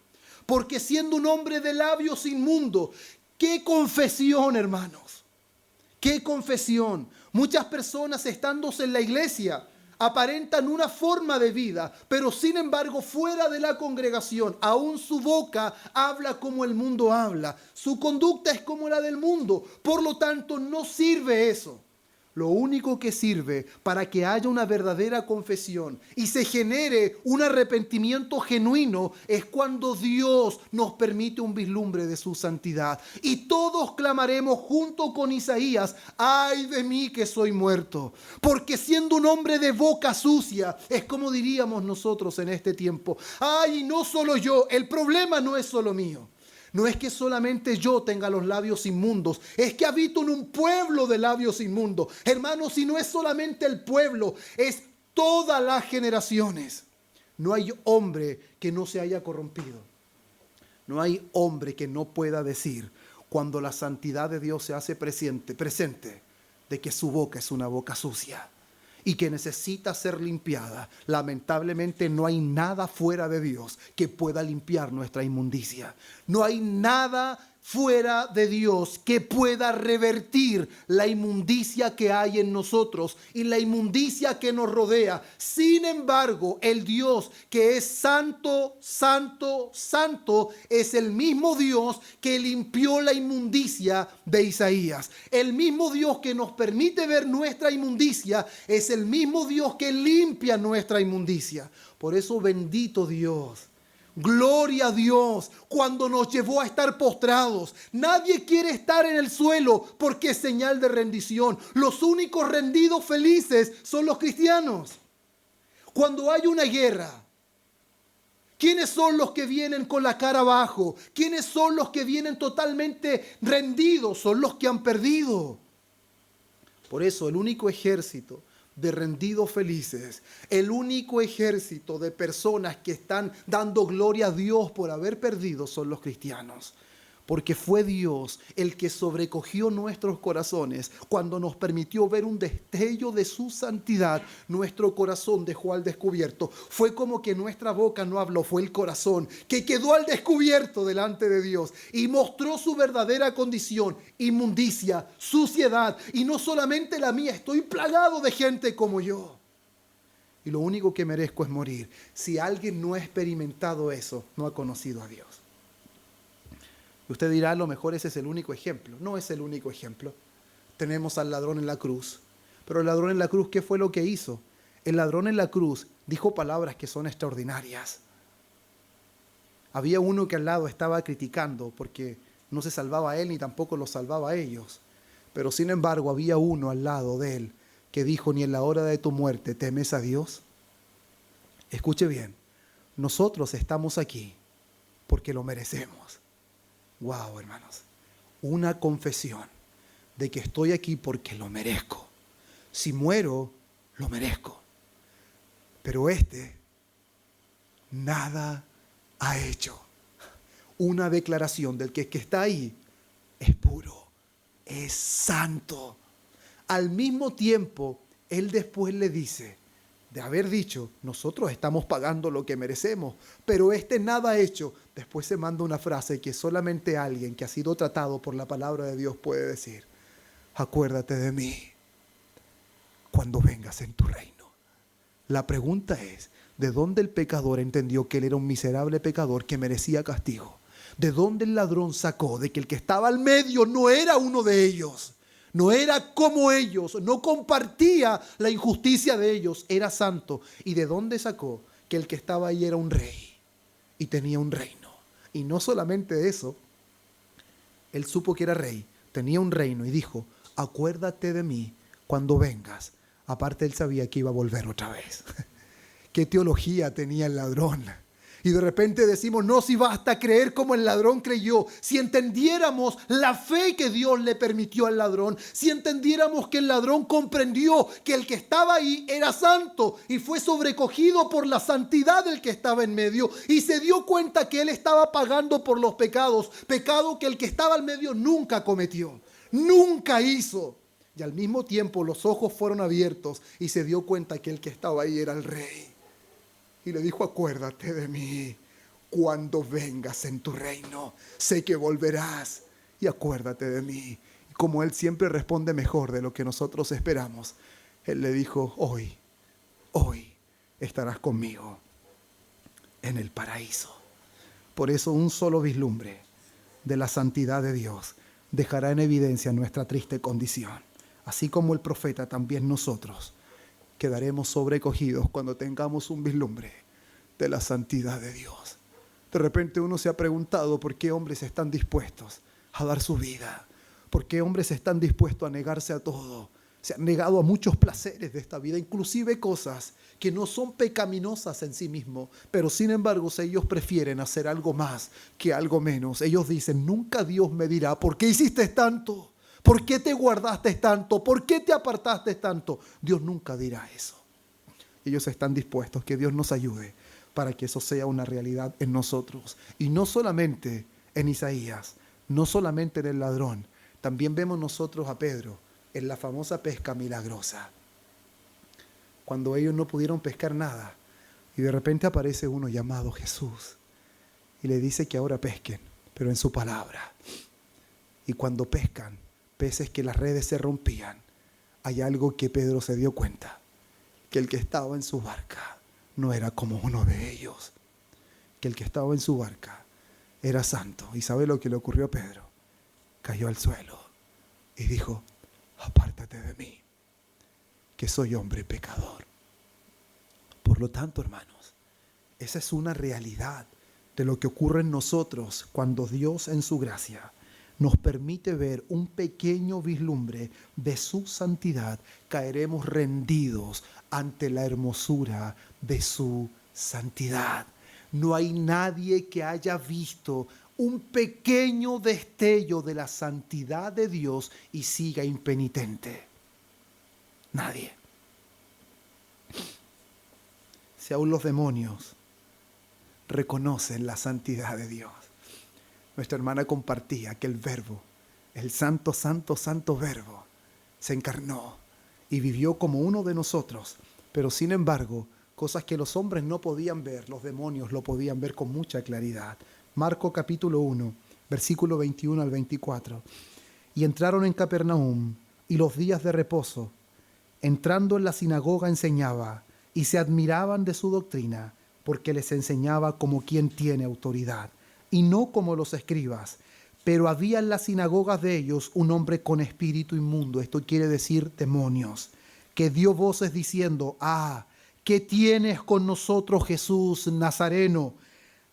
A: porque siendo un hombre de labios inmundos. ¡Qué confesión, hermanos! ¡Qué confesión! Muchas personas estándose en la iglesia aparentan una forma de vida, pero sin embargo fuera de la congregación, aún su boca habla como el mundo habla. Su conducta es como la del mundo. Por lo tanto, no sirve eso. Lo único que sirve para que haya una verdadera confesión y se genere un arrepentimiento genuino es cuando Dios nos permite un vislumbre de su santidad. Y todos clamaremos junto con Isaías: ay de mí que soy muerto. Porque siendo un hombre de boca sucia, es como diríamos nosotros en este tiempo: ay, y no solo yo, el problema no es solo mío. No es que solamente yo tenga los labios inmundos, es que habito en un pueblo de labios inmundos. Hermanos, y no es solamente el pueblo, es todas las generaciones. No hay hombre que no se haya corrompido. No hay hombre que no pueda decir, cuando la santidad de Dios se hace presente, de que su boca es una boca sucia y que necesita ser limpiada. Lamentablemente no hay nada fuera de Dios que pueda limpiar nuestra inmundicia. No hay nada fuera de Dios que pueda revertir la inmundicia que hay en nosotros y la inmundicia que nos rodea. Sin embargo, el Dios que es santo, santo, santo, es el mismo Dios que limpió la inmundicia de Isaías. El mismo Dios que nos permite ver nuestra inmundicia es el mismo Dios que limpia nuestra inmundicia. Por eso, bendito Dios. Gloria a Dios cuando nos llevó a estar postrados. Nadie quiere estar en el suelo porque es señal de rendición. Los únicos rendidos felices son los cristianos. Cuando hay una guerra, ¿quiénes son los que vienen con la cara abajo? ¿Quiénes son los que vienen totalmente rendidos? Son los que han perdido. Por eso el único ejército de rendidos felices, el único ejército de personas que están dando gloria a Dios por haber perdido, son los cristianos. Porque fue Dios el que sobrecogió nuestros corazones cuando nos permitió ver un destello de su santidad. Nuestro corazón dejó al descubierto. Fue como que nuestra boca no habló, fue el corazón que quedó al descubierto delante de Dios y mostró su verdadera condición: inmundicia, suciedad. Y no solamente la mía, estoy plagado de gente como yo. Y lo único que merezco es morir. Si alguien no ha experimentado eso, no ha conocido a Dios. Usted dirá, a lo mejor ese es el único ejemplo. No es el único ejemplo. Tenemos al ladrón en la cruz. Pero el ladrón en la cruz, ¿qué fue lo que hizo? El ladrón en la cruz dijo palabras que son extraordinarias. Había uno que al lado estaba criticando porque no se salvaba a él ni tampoco los salvaba a ellos. Pero sin embargo había uno al lado de él que dijo: ni en la hora de tu muerte temes a Dios. Escuche bien, nosotros estamos aquí porque lo merecemos. Wow, hermanos, una confesión de que estoy aquí porque lo merezco. Si muero, lo merezco. Pero nada ha hecho. una declaración del que está ahí es puro, es santo. Al mismo tiempo, él después le dice, de haber dicho, nosotros estamos pagando lo que merecemos, pero nada ha hecho. Después se manda una frase que solamente alguien que ha sido tratado por la palabra de Dios puede decir. Acuérdate de mí cuando vengas en tu reino. La pregunta es, ¿de dónde el pecador entendió que él era un miserable pecador que merecía castigo? ¿De dónde el ladrón sacó de que el que estaba al medio no era uno de ellos? No era como ellos, no compartía la injusticia de ellos, era santo. ¿Y de dónde sacó que el que estaba ahí era un rey y tenía un reino? Y no solamente eso, él supo que era rey, tenía un reino y dijo, acuérdate de mí cuando vengas. Aparte él sabía que iba a volver otra vez. ¿Qué teología tenía el ladrón? Y de repente decimos, no, si basta creer como el ladrón creyó. Si entendiéramos la fe que Dios le permitió al ladrón, si entendiéramos que el ladrón comprendió que el que estaba ahí era santo y fue sobrecogido por la santidad del que estaba en medio y se dio cuenta que él estaba pagando por los pecados, pecado que el que estaba al medio nunca cometió, nunca hizo. Y al mismo tiempo los ojos fueron abiertos y se dio cuenta que el que estaba ahí era el rey. Y le dijo, acuérdate de mí cuando vengas en tu reino. Sé que volverás y acuérdate de mí. Y como él siempre responde mejor de lo que nosotros esperamos, él le dijo, hoy estarás conmigo en el paraíso. Por eso un solo vislumbre de la santidad de Dios dejará en evidencia nuestra triste condición. Así como el profeta, también nosotros quedaremos sobrecogidos cuando tengamos un vislumbre de la santidad de Dios. De repente uno se ha preguntado por qué hombres están dispuestos a dar su vida, por qué hombres están dispuestos a negarse a todo. Se han negado a muchos placeres de esta vida, inclusive cosas que no son pecaminosas en sí mismos, pero sin embargo ellos prefieren hacer algo más que algo menos. Ellos dicen, nunca Dios me dirá, ¿por qué hiciste tanto? ¿Por qué te guardaste tanto? ¿Por qué te apartaste tanto? Dios nunca dirá eso. Ellos están dispuestos, que Dios nos ayude para que eso sea una realidad en nosotros. Y no solamente en Isaías, no solamente en el ladrón, también vemos nosotros a Pedro en la famosa pesca milagrosa. Cuando ellos no pudieron pescar nada y de repente aparece uno llamado Jesús y le dice que ahora pesquen, pero en su palabra. Y cuando pescan, peces que las redes se rompían, hay algo que Pedro se dio cuenta, que el que estaba en su barca no era como uno de ellos, que el que estaba en su barca era santo. ¿Y sabe lo que le ocurrió a Pedro? Cayó al suelo y dijo, apártate de mí, que soy hombre pecador. Por lo tanto, hermanos, esa es una realidad de lo que ocurre en nosotros cuando Dios en su gracia nos permite ver un pequeño vislumbre de su santidad. Caeremos rendidos ante la hermosura de su santidad. No hay nadie que haya visto un pequeño destello de la santidad de Dios y siga impenitente. Nadie. Si aún los demonios reconocen la santidad de Dios. Nuestra hermana compartía que el Verbo, el santo, santo, santo Verbo, se encarnó y vivió como uno de nosotros. Pero sin embargo, cosas que los hombres no podían ver, los demonios lo podían ver con mucha claridad. Marcos capítulo 1, versículo 21 al 24. Y entraron en Capernaum, y los días de reposo, entrando en la sinagoga enseñaba, y se admiraban de su doctrina, porque les enseñaba como quien tiene autoridad, y no como los escribas. Pero había en las sinagogas de ellos un hombre con espíritu inmundo, esto quiere decir demonios, que dio voces diciendo, ¿qué tienes con nosotros, Jesús Nazareno?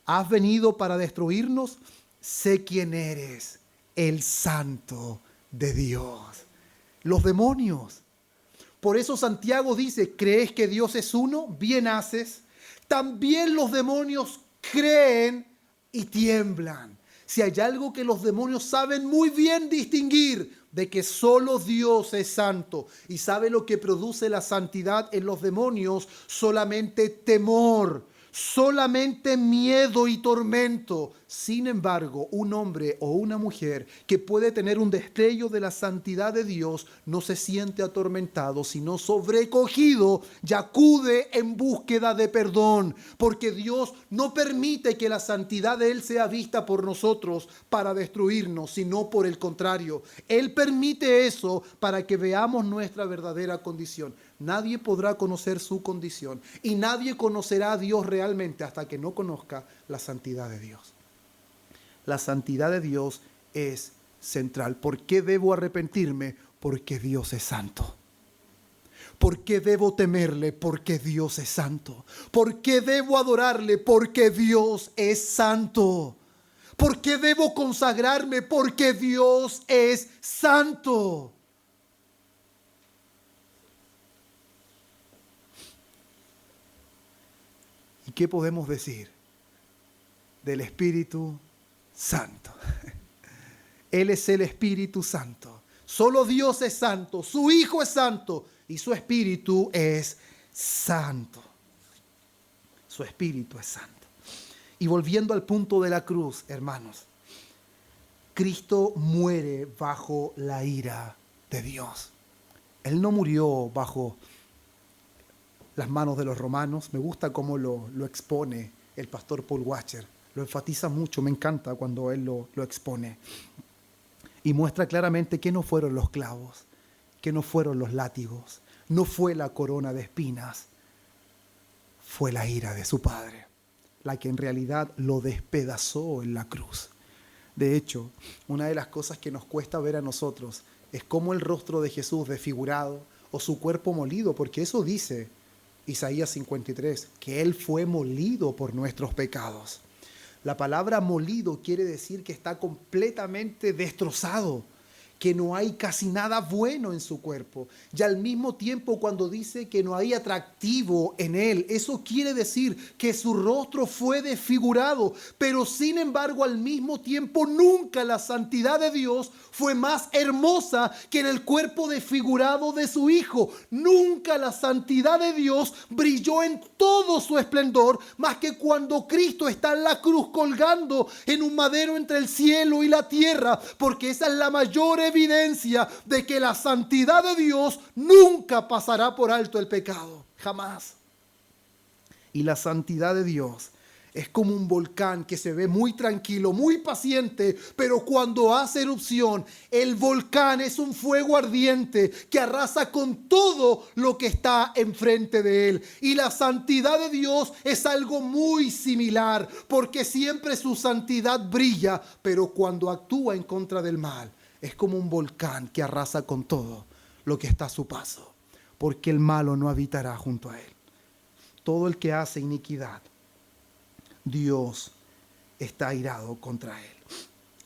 A: ¿Has venido para destruirnos? Sé quién eres, el Santo de Dios. Los demonios. Por eso Santiago dice, ¿crees que Dios es uno? Bien haces. También los demonios creen y tiemblan. Si hay algo que los demonios saben muy bien distinguir, de que solo Dios es santo. ¿Y sabe lo que produce la santidad en los demonios? Solamente temor, solamente miedo y tormento. Sin embargo, un hombre o una mujer que puede tener un destello de la santidad de Dios no se siente atormentado, sino sobrecogido y acude en búsqueda de perdón, porque Dios no permite que la santidad de Él sea vista por nosotros para destruirnos, sino por el contrario. Él permite eso para que veamos nuestra verdadera condición. Nadie podrá conocer su condición y nadie conocerá a Dios realmente hasta que no conozca la santidad de Dios. La santidad de Dios es central. ¿Por qué debo arrepentirme? Porque Dios es santo. ¿Por qué debo temerle? Porque Dios es santo. ¿Por qué debo adorarle? Porque Dios es santo. ¿Por qué debo consagrarme? Porque Dios es santo. ¿Y qué podemos decir del Espíritu Santo? Él es el Espíritu Santo. Solo Dios es santo, su Hijo es santo y su Espíritu es santo. Su Espíritu es santo. Y volviendo al punto de la cruz, hermanos, Cristo muere bajo la ira de Dios. Él no murió bajo las manos de los romanos. Me gusta cómo lo expone el pastor Paul Washer. Lo enfatiza mucho, me encanta cuando él lo expone. Y muestra claramente que no fueron los clavos, que no fueron los látigos, no fue la corona de espinas, fue la ira de su Padre, la que en realidad lo despedazó en la cruz. De hecho, una de las cosas que nos cuesta ver a nosotros es cómo el rostro de Jesús desfigurado o su cuerpo molido, porque eso dice Isaías 53, que Él fue molido por nuestros pecados. La palabra molido quiere decir que está completamente destrozado, que no hay casi nada bueno en su cuerpo. Y al mismo tiempo, cuando dice que no hay atractivo en él, eso quiere decir que su rostro fue desfigurado. Pero sin embargo, al mismo tiempo, nunca la santidad de Dios fue más hermosa que en el cuerpo desfigurado de su Hijo. Nunca la santidad de Dios brilló en todo su esplendor, más que cuando Cristo está en la cruz colgando en un madero entre el cielo y la tierra, porque esa es la mayor evidencia de que la santidad de Dios nunca pasará por alto el pecado, jamás. Y la santidad de Dios es como un volcán que se ve muy tranquilo, muy paciente, pero cuando hace erupción, el volcán es un fuego ardiente que arrasa con todo lo que está enfrente de él. Y la santidad de Dios es algo muy similar, porque siempre su santidad brilla, pero cuando actúa en contra del mal, es como un volcán que arrasa con todo lo que está a su paso, porque el malo no habitará junto a él. Todo el que hace iniquidad, Dios está airado contra él.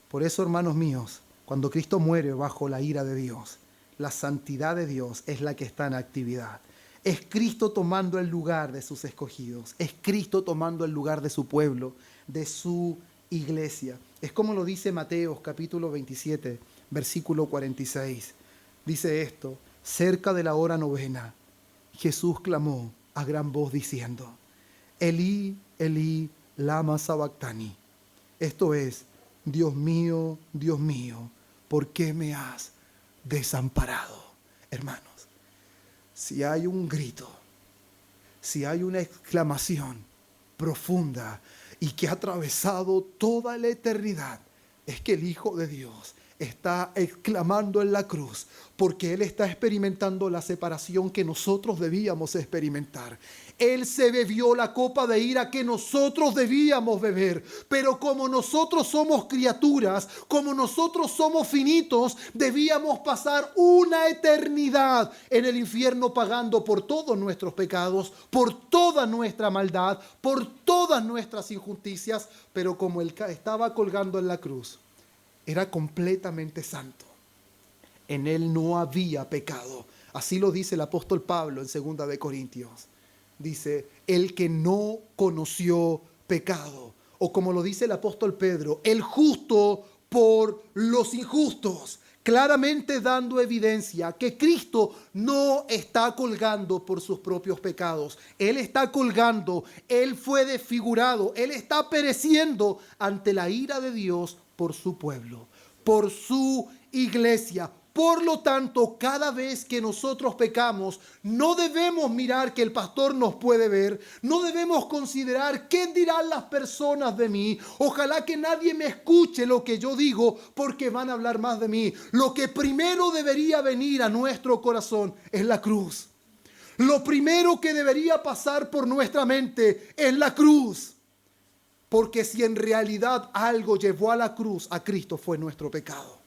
A: Por eso, hermanos míos, cuando Cristo muere bajo la ira de Dios, la santidad de Dios es la que está en actividad. Es Cristo tomando el lugar de sus escogidos. Es Cristo tomando el lugar de su pueblo, de su iglesia. Es como lo dice Mateo capítulo 27, versículo 46. Dice esto: cerca de la hora novena, Jesús clamó a gran voz diciendo: Elí, Elí, lama sabactani. Esto es: Dios mío, ¿por qué me has desamparado? Hermanos, si hay un grito, si hay una exclamación profunda y que ha atravesado toda la eternidad, es que el Hijo de Dios está exclamando en la cruz, porque Él está experimentando la separación que nosotros debíamos experimentar. Él se bebió la copa de ira que nosotros debíamos beber, pero como nosotros somos criaturas, como nosotros somos finitos, debíamos pasar una eternidad en el infierno pagando por todos nuestros pecados, por toda nuestra maldad, por todas nuestras injusticias. Pero como Él estaba colgando en la cruz, era completamente santo. En Él no había pecado. Así lo dice el apóstol Pablo en 2 de Corintios. Dice: el que no conoció pecado. O como lo dice el apóstol Pedro: el justo por los injustos. claramente dando evidencia que Cristo no está colgando por sus propios pecados. Él está colgando, Él fue desfigurado, Él está pereciendo ante la ira de Dios por su pueblo, por su iglesia. Por lo tanto, cada vez que nosotros pecamos, no debemos mirar que el pastor nos puede ver, no debemos considerar qué dirán las personas de mí. Ojalá que nadie me escuche lo que yo digo porque van a hablar más de mí. Lo que primero debería venir a nuestro corazón es la cruz. Lo primero que debería pasar por nuestra mente es la cruz. Porque si en realidad algo llevó a la cruz a Cristo fue nuestro pecado.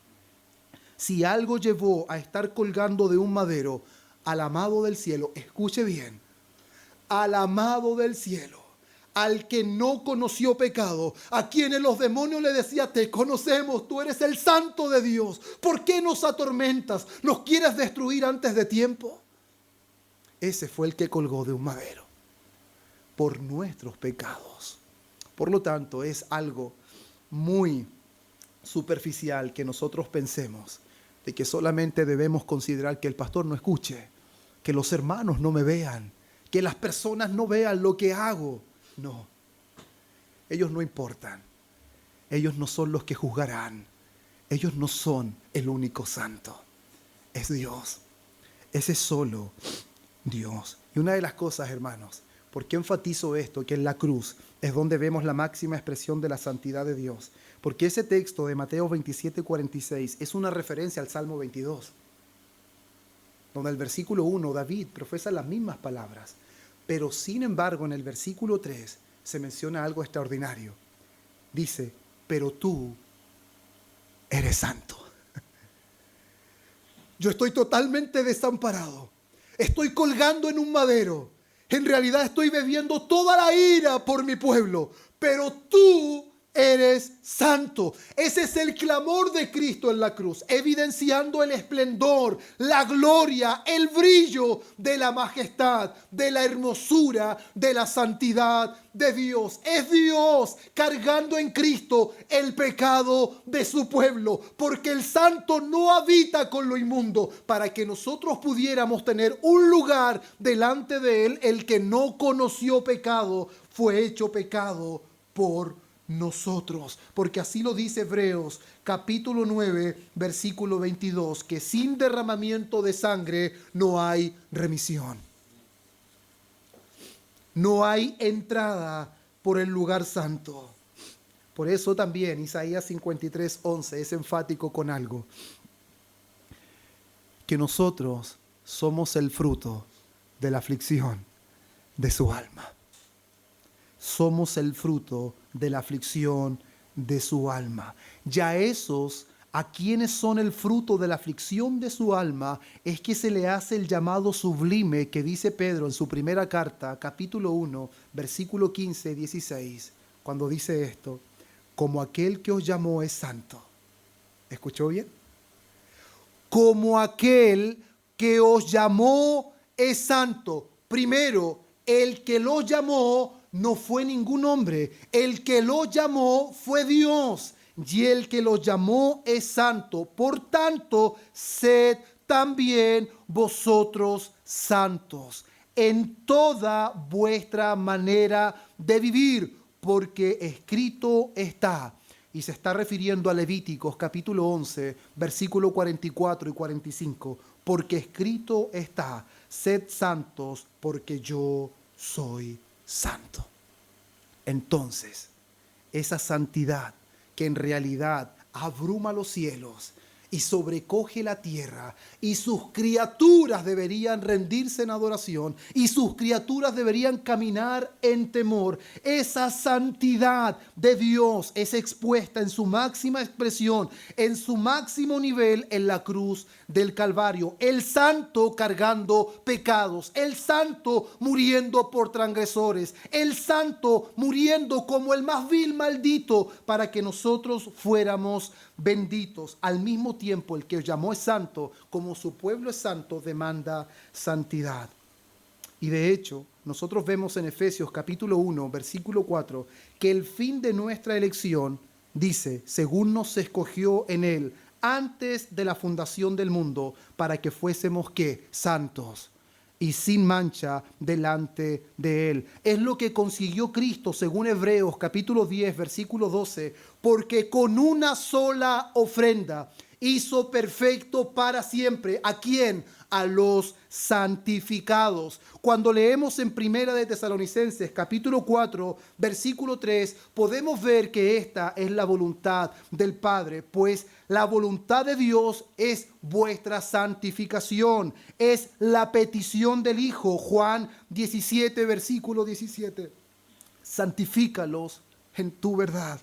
A: Si algo llevó a estar colgando de un madero al amado del cielo, escuche bien, al amado del cielo, al que no conoció pecado, a quienes los demonios le decían, te conocemos, tú eres el santo de Dios, ¿por qué nos atormentas? ¿Nos quieres destruir antes de tiempo? Ese fue el que colgó de un madero por nuestros pecados. Por lo tanto, es algo muy superficial que nosotros pensemos de que solamente debemos considerar que el pastor no escuche, que los hermanos no me vean, que las personas no vean lo que hago. No, ellos no importan. Ellos no son los que juzgarán. Ellos no son el único santo. Es Dios. Ese es solo Dios. Y una de las cosas, hermanos, ¿por qué enfatizo esto? Que en la cruz es donde vemos la máxima expresión de la santidad de Dios. Porque ese texto de Mateo 27:46 es una referencia al Salmo 22, donde el versículo 1 David profesa las mismas palabras, pero sin embargo en el versículo 3 se menciona algo extraordinario. Dice, pero tú eres santo. Yo estoy totalmente desamparado, estoy colgando en un madero, en realidad estoy bebiendo toda la ira por mi pueblo, pero tú eres santo. Ese es el clamor de Cristo en la cruz, evidenciando el esplendor, la gloria, el brillo de la majestad, de la hermosura, de la santidad de Dios. Es Dios cargando en Cristo el pecado de su pueblo, porque el santo no habita con lo inmundo, para que nosotros pudiéramos tener un lugar delante de Él. El que no conoció pecado fue hecho pecado por nosotros, porque así lo dice Hebreos capítulo 9 versículo 22, que sin derramamiento de sangre no hay remisión, no hay entrada por el lugar santo. Por eso también Isaías 53:11 es enfático con algo, que nosotros somos el fruto de la aflicción de su alma. Somos el fruto de la aflicción de su alma. Ya esos a quienes son el fruto de la aflicción de su alma es que se le hace el llamado sublime que dice Pedro en su primera carta, capítulo 1, versículo 15 y 16, cuando dice esto, como aquel que os llamó es santo. ¿Escuchó bien? Como aquel que os llamó es santo. Primero, el que lo llamó no fue ningún hombre, el que lo llamó fue Dios, y el que lo llamó es santo. Por tanto, sed también vosotros santos en toda vuestra manera de vivir, porque escrito está. Y se está refiriendo a Levíticos capítulo 11, versículo 44 y 45, porque escrito está, sed santos porque yo soy santo. Entonces, esa santidad que en realidad abruma los cielos y sobrecoge la tierra, y sus criaturas deberían rendirse en adoración, y sus criaturas deberían caminar en temor. Esa santidad de Dios es expuesta en su máxima expresión, en su máximo nivel en la cruz del Calvario. El santo cargando pecados, el santo muriendo por transgresores, el santo muriendo como el más vil maldito para que nosotros fuéramos benditos. Al mismo tiempo, el que os llamó es santo, como su pueblo es santo, demanda santidad. Y de hecho, nosotros vemos en Efesios capítulo 1, versículo 4, que el fin de nuestra elección, dice, según nos escogió en él antes de la fundación del mundo, para que fuésemos ¿qué? Santos y sin mancha delante de Él. Es lo que consiguió Cristo, según Hebreos capítulo 10, versículo 12, porque con una sola ofrenda hizo perfecto para siempre. ¿A quién? A los santificados. Cuando leemos en Primera de Tesalonicenses capítulo 4, versículo 3, podemos ver que esta es la voluntad del Padre, pues la voluntad de Dios es vuestra santificación, es la petición del Hijo. Juan 17, versículo 17. Santifícalos en tu verdad.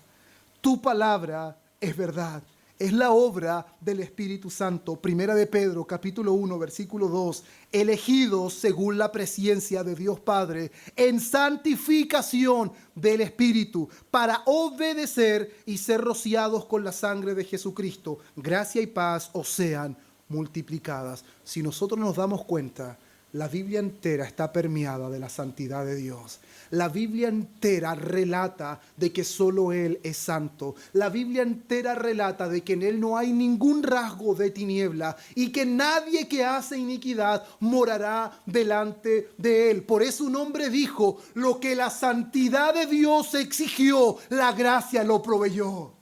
A: Tu palabra es verdad. Es la obra del Espíritu Santo. Primera de Pedro, capítulo 1, versículo 2. Elegidos según la presencia de Dios Padre en santificación del Espíritu para obedecer y ser rociados con la sangre de Jesucristo. Gracia y paz os sean multiplicadas. Si nosotros nos damos cuenta, la Biblia entera está permeada de la santidad de Dios. La Biblia entera relata de que solo Él es santo. La Biblia entera relata de que en Él no hay ningún rasgo de tiniebla y que nadie que hace iniquidad morará delante de Él. Por eso un hombre dijo, lo que la santidad de Dios exigió, la gracia lo proveyó.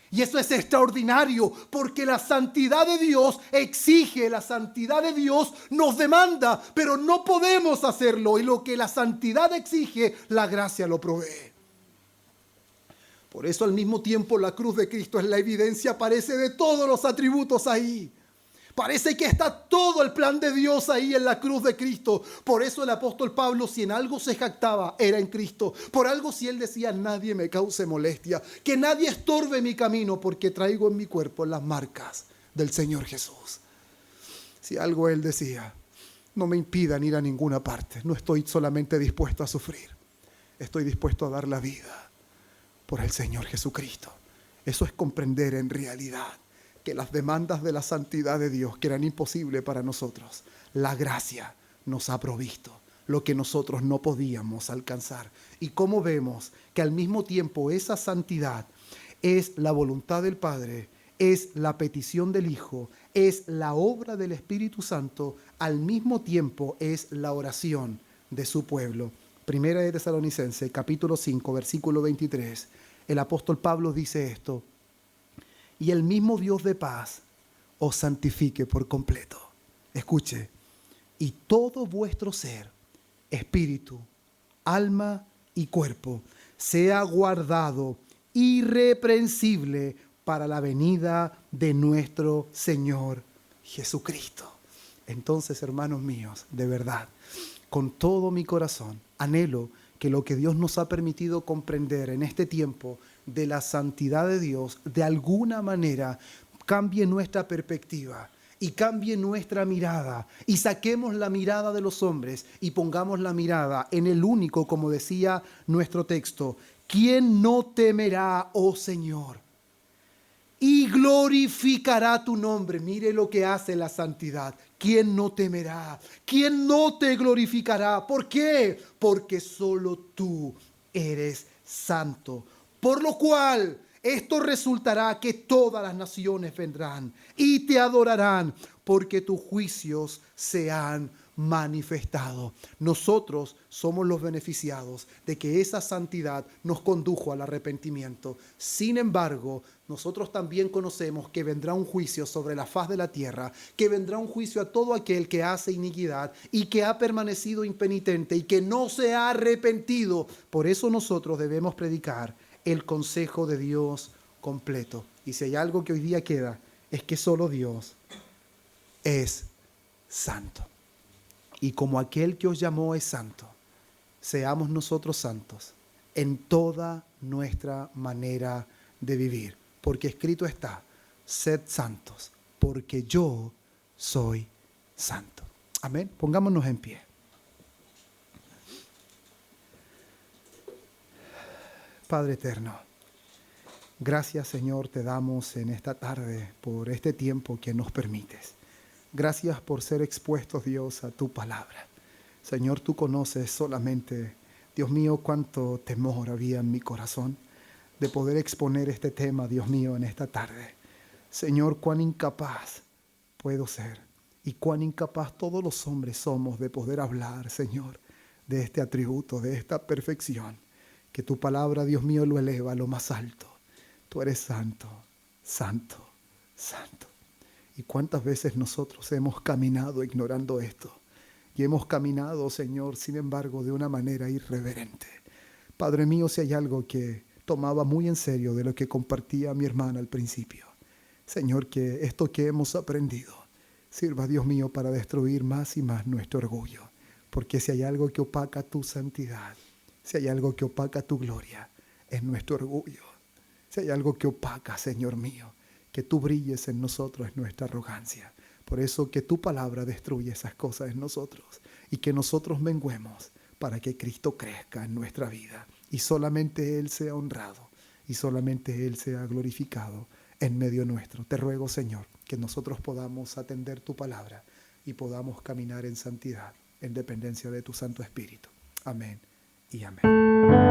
A: Y eso es extraordinario porque la santidad de Dios exige, la santidad de Dios nos demanda, pero no podemos hacerlo. Y lo que la santidad exige, la gracia lo provee. Por eso al mismo tiempo la cruz de Cristo es la evidencia, parece, de todos los atributos ahí. Parece que está todo el plan de Dios ahí en la cruz de Cristo. Por eso el apóstol Pablo, si en algo se jactaba, era en Cristo. Por algo si él decía, nadie me cause molestia, que nadie estorbe mi camino, porque traigo en mi cuerpo las marcas del Señor Jesús. Si algo él decía, no me impidan ir a ninguna parte. No estoy solamente dispuesto a sufrir. Estoy dispuesto a dar la vida por el Señor Jesucristo. Eso es comprender en realidad que las demandas de la santidad de Dios, que eran imposibles para nosotros, la gracia nos ha provisto lo que nosotros no podíamos alcanzar. Y cómo vemos que al mismo tiempo esa santidad es la voluntad del Padre, es la petición del Hijo, es la obra del Espíritu Santo, al mismo tiempo es la oración de su pueblo. Primera de Tesalonicenses, capítulo 5, versículo 23. El apóstol Pablo dice esto: y el mismo Dios de paz os santifique por completo. Escuche, y todo vuestro ser, espíritu, alma y cuerpo, sea guardado irreprensible para la venida de nuestro Señor Jesucristo. Entonces, hermanos míos, de verdad, con todo mi corazón, anhelo que lo que Dios nos ha permitido comprender en este tiempo de la santidad de Dios, de alguna manera cambie nuestra perspectiva y cambie nuestra mirada y saquemos la mirada de los hombres y pongamos la mirada en el único, como decía nuestro texto, ¿quién no temerá, oh Señor? Y glorificará tu nombre. Mire lo que hace la santidad. ¿Quién no temerá? ¿Quién no te glorificará? ¿Por qué? Porque solo tú eres santo. Por lo cual, esto resultará que todas las naciones vendrán y te adorarán, porque tus juicios se han manifestado. Nosotros somos los beneficiados de que esa santidad nos condujo al arrepentimiento. Sin embargo, nosotros también conocemos que vendrá un juicio sobre la faz de la tierra, que vendrá un juicio a todo aquel que hace iniquidad y que ha permanecido impenitente y que no se ha arrepentido. Por eso nosotros debemos predicar el consejo de Dios completo. Y si hay algo que hoy día queda, es que solo Dios es santo. Y como aquel que os llamó es santo, seamos nosotros santos en toda nuestra manera de vivir. Porque escrito está, sed santos, porque yo soy santo. Amén. Pongámonos en pie. Padre eterno, gracias Señor te damos en esta tarde por este tiempo que nos permites. Gracias por ser expuestos, Dios, a tu palabra. Señor, tú conoces solamente, Dios mío, cuánto temor había en mi corazón de poder exponer este tema, Dios mío, en esta tarde. Señor, cuán incapaz puedo ser y cuán incapaz todos los hombres somos de poder hablar, Señor, de este atributo, de esta perfección, que tu palabra, Dios mío, lo eleva a lo más alto. Tú eres santo, santo, santo. Y cuántas veces nosotros hemos caminado ignorando esto. Y hemos caminado, Señor, sin embargo, de una manera irreverente. Padre mío, si hay algo que tomaba muy en serio de lo que compartía mi hermana al principio, Señor, que esto que hemos aprendido sirva, Dios mío, para destruir más y más nuestro orgullo. Porque si hay algo que opaca tu santidad, si hay algo que opaca tu gloria, es nuestro orgullo. Si hay algo que opaca, Señor mío, que tú brilles en nosotros, es nuestra arrogancia. Por eso que tu palabra destruye esas cosas en nosotros y que nosotros menguemos para que Cristo crezca en nuestra vida y solamente Él sea honrado y solamente Él sea glorificado en medio nuestro. Te ruego, Señor, que nosotros podamos atender tu palabra y podamos caminar en santidad, en dependencia de tu Santo Espíritu. Amén y amén.